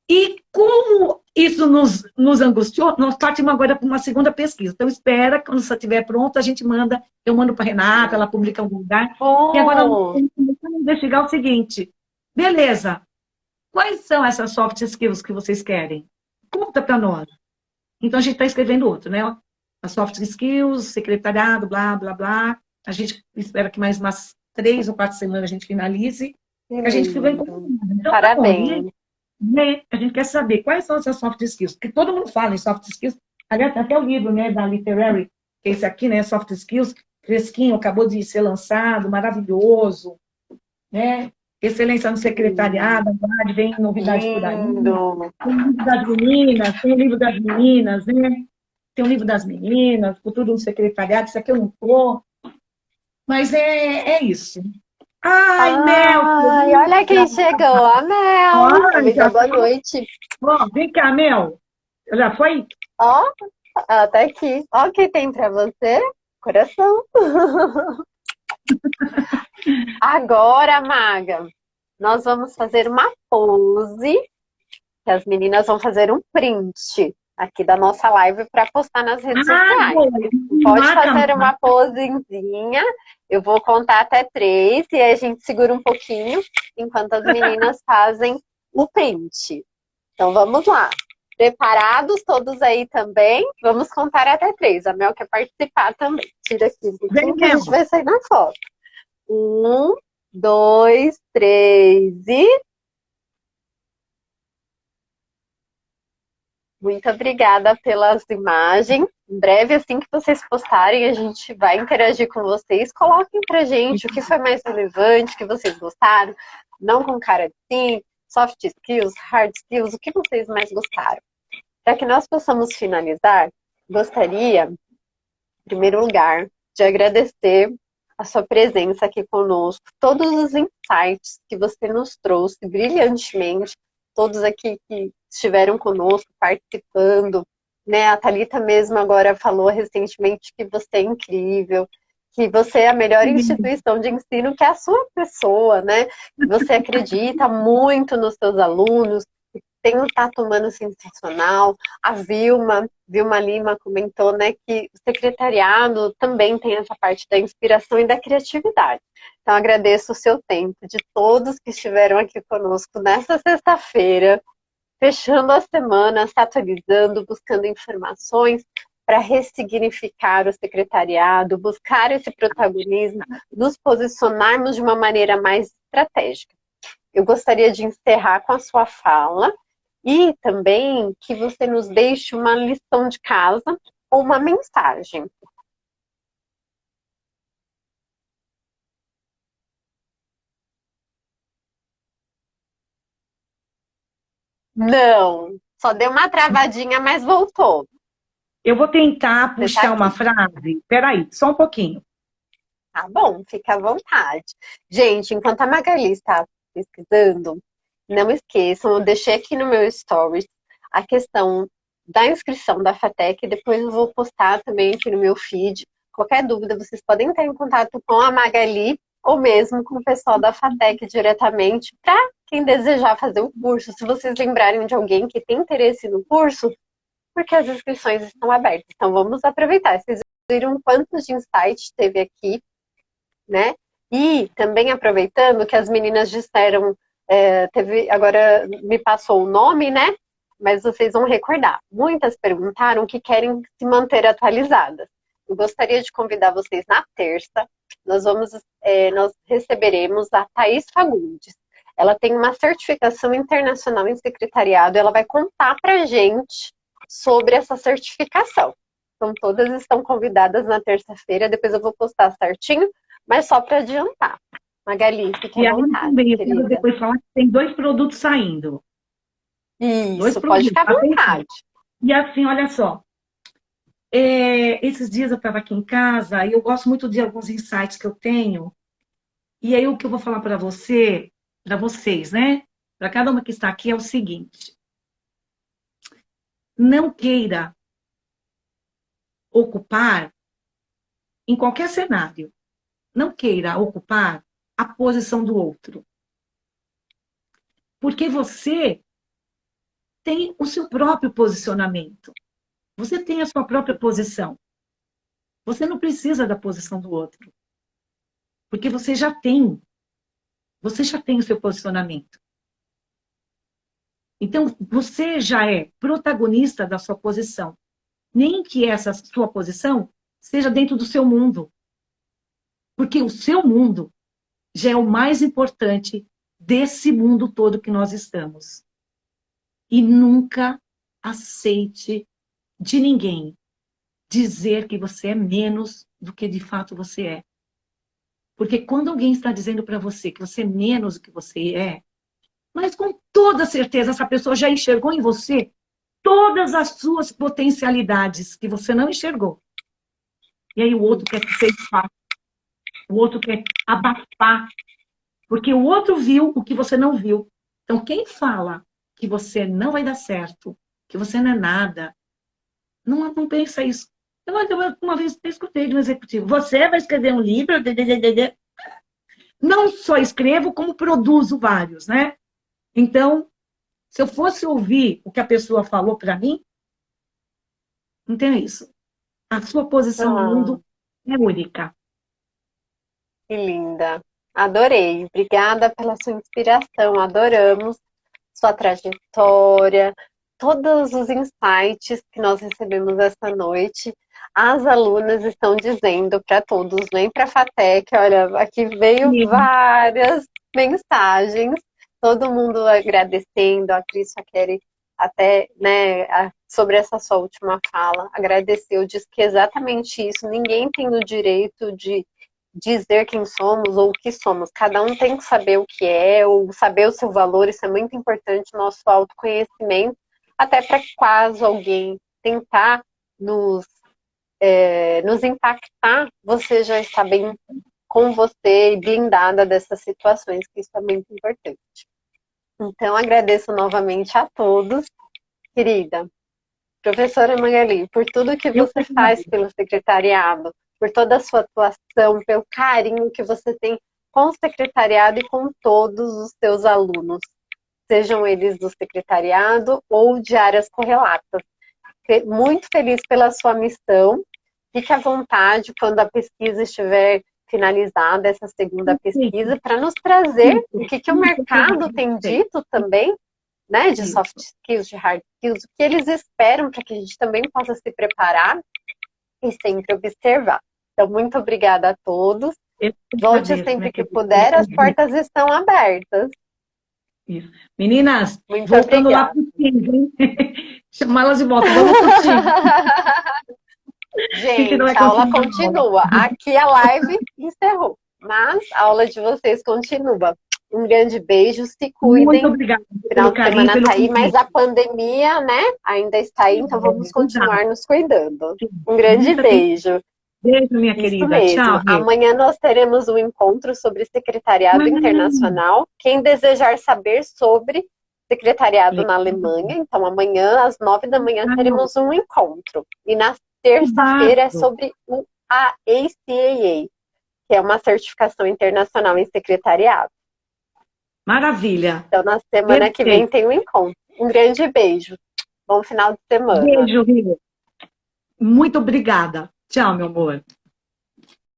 E como isso nos angustiou, nós partimos agora para uma segunda pesquisa. Então, espera, quando você estiver pronto, a gente manda, eu mando para a Renata, ela publica em algum lugar. E agora nós vamos investigar o seguinte. Beleza, quais são essas soft skills que vocês querem? Conta para nós. Então, a gente está escrevendo outro, né? As soft skills, secretariado, blá, blá, blá. A gente espera que mais umas 3 ou 4 semanas a gente finalize. A gente ficou incomodada. Então, parabéns. Né? A gente quer saber quais são essas soft skills. Porque todo mundo fala em soft skills. Aliás, tem até o livro, né, da Literary, que é esse aqui, né? Soft skills, fresquinho, acabou de ser lançado, maravilhoso. Né? Excelência no secretariado, vem novidade por aí. Tem o livro das meninas, tem o livro das meninas, né? Tem o livro das meninas, futuro no secretariado, isso aqui eu não tô. Mas é isso. Ai, Mel! Ai, olha quem chegou, a Mel! Boa noite. Bom, vem cá, Mel. Já foi? Ó, tá aqui. Ó o que tem pra você. Coração. Agora, Maga, nós vamos fazer uma pose, que as meninas vão fazer um print aqui da nossa live para postar nas redes sociais. Pode fazer uma posezinha, eu vou contar até 3 e aí a gente segura um pouquinho enquanto as meninas fazem o print. Então vamos lá. Preparados todos aí também? Vamos contar até 3. A Mel quer participar também. Tira aqui um pouquinho que a gente vai sair na foto. 1, 2, 3 e... Muito obrigada pelas imagens. Em breve, assim que vocês postarem, a gente vai interagir com vocês. Coloquem pra gente o que foi mais relevante, o que vocês gostaram. Não com cara de sim, soft skills, hard skills, o que vocês mais gostaram. Para que nós possamos finalizar, gostaria, em primeiro lugar, de agradecer a sua presença aqui conosco, todos os insights que você nos trouxe brilhantemente, todos aqui que estiveram conosco, participando, né? A Thalita mesmo agora falou recentemente que você é incrível, que você é a melhor instituição de ensino, que é a sua pessoa, né? Que você acredita muito nos seus alunos, tem um Tato Humano sensacional. A Vilma Lima comentou, né, que o secretariado também tem essa parte da inspiração e da criatividade. Então, agradeço o seu tempo, de todos que estiveram aqui conosco nessa sexta-feira, fechando a semana, se atualizando, buscando informações, para ressignificar o secretariado, buscar esse protagonismo, nos posicionarmos de uma maneira mais estratégica. Eu gostaria de encerrar com a sua fala e também que você nos deixe uma lição de casa ou uma mensagem. Não, só deu uma travadinha, mas voltou. Eu vou tentar Você tá puxar uma aqui. frase. Peraí, só um pouquinho. Tá bom, fica à vontade. Gente, enquanto a Magali está pesquisando, não esqueçam, eu deixei aqui no meu stories a questão da inscrição da FATEC, depois eu vou postar também aqui no meu feed. Qualquer dúvida, vocês podem entrar em contato com a Magali ou mesmo com o pessoal da FATEC diretamente, para quem desejar fazer o curso. Se vocês lembrarem de alguém que tem interesse no curso, porque as inscrições estão abertas. Então vamos aproveitar. Vocês viram quantos de insight teve aqui, né? E também aproveitando que as meninas disseram, agora me passou o nome, né? Mas vocês vão recordar. Muitas perguntaram que querem se manter atualizadas. Eu gostaria de convidar vocês na terça. Nós receberemos a Thaís Fagundes. Ela tem uma certificação internacional em secretariado. Ela vai contar para a gente sobre essa certificação. Então, todas estão convidadas na terça-feira. Depois eu vou postar certinho, mas só para adiantar. Magali, fique E à aí vontade, também, eu quero querida. depois falar que tem 2 produtos saindo. 2 Isso, pode produtos. ficar à Atenção. vontade. E assim, olha só. Esses dias eu estava aqui em casa e eu gosto muito de alguns insights que eu tenho. E aí o que eu vou falar para vocês, né? Para cada uma que está aqui é o seguinte: não queira ocupar, em qualquer cenário, não queira ocupar a posição do outro. Porque você tem o seu próprio posicionamento. Você tem a sua própria posição. Você não precisa da posição do outro. Porque você já tem. Você já tem o seu posicionamento. Então, você já é protagonista da sua posição. Nem que essa sua posição seja dentro do seu mundo. Porque o seu mundo já é o mais importante desse mundo todo que nós estamos. E nunca aceite de ninguém dizer que você é menos do que de fato você é. Porque quando alguém está dizendo para você que você é menos do que você é, mas com toda certeza essa pessoa já enxergou em você todas as suas potencialidades que você não enxergou. E aí o outro quer que você faça, o outro quer abafar, porque o outro viu o que você não viu. Então quem fala que você não vai dar certo, que você não é nada, não pensa isso. Eu uma vez escutei de um executivo: você vai escrever um livro, não só escrevo, como produzo vários, né? Então, se eu fosse ouvir o que a pessoa falou para mim, não tem isso. A sua posição no Ah, mundo é única. que linda. Adorei. Obrigada pela sua inspiração. Adoramos sua trajetória, todos os insights que nós recebemos essa noite. As alunas estão dizendo para todos, nem para a FATEC, olha, aqui veio Sim. várias mensagens, todo mundo agradecendo, a Cris Query até, né, sobre essa sua última fala, agradeceu, diz que exatamente isso, ninguém tem o direito de dizer quem somos ou o que somos. Cada um tem que saber o que é, ou saber o seu valor. Isso é muito importante, nosso autoconhecimento, até para caso alguém tentar nos impactar, você já está bem com você e blindada dessas situações, que isso é muito importante. Então, agradeço novamente a todos, querida. Professora Magali, por tudo que Eu você faz pergunto. pelo secretariado, por toda a sua atuação, pelo carinho que você tem com o secretariado e com todos os seus alunos, sejam eles do secretariado ou de áreas correlatas. Muito feliz pela sua missão. Fique à vontade quando a pesquisa estiver finalizada, essa segunda pesquisa, para nos trazer o que o mercado tem dito também, né, de soft skills, de hard skills, o que eles esperam para que a gente também possa se preparar. e sempre observar. Então, muito obrigada a todos. Eu Volte agradeço, sempre minha que querida. puder, as portas estão abertas. Isso. Meninas, Muito voltando lá obrigada. pro Tinder, hein? Chamá-las de volta, vamos pro Tinder. Gente, não vai a aula conseguir ir embora. continua. Aqui a live encerrou, mas a aula de vocês continua. Um grande beijo, se Muito cuidem. obrigada Final pelo de carinho, semana pelo tá aí, mas convite. a pandemia, né, ainda está aí, então vamos continuar nos cuidando. Sim. Um grande Muita beijo. beijo, minha Isso querida. Tchau, mesmo. Rê. Amanhã nós teremos um encontro sobre secretariado internacional. Quem desejar saber sobre secretariado na Alemanha, então amanhã às 9 da manhã teremos um encontro. E na terça-feira é sobre o AACAA, que é uma certificação internacional em secretariado. Maravilha. Então na semana que vem tem um encontro. Um grande beijo. Bom final de semana. Beijo, Rê. Muito obrigada. Tchau, meu amor.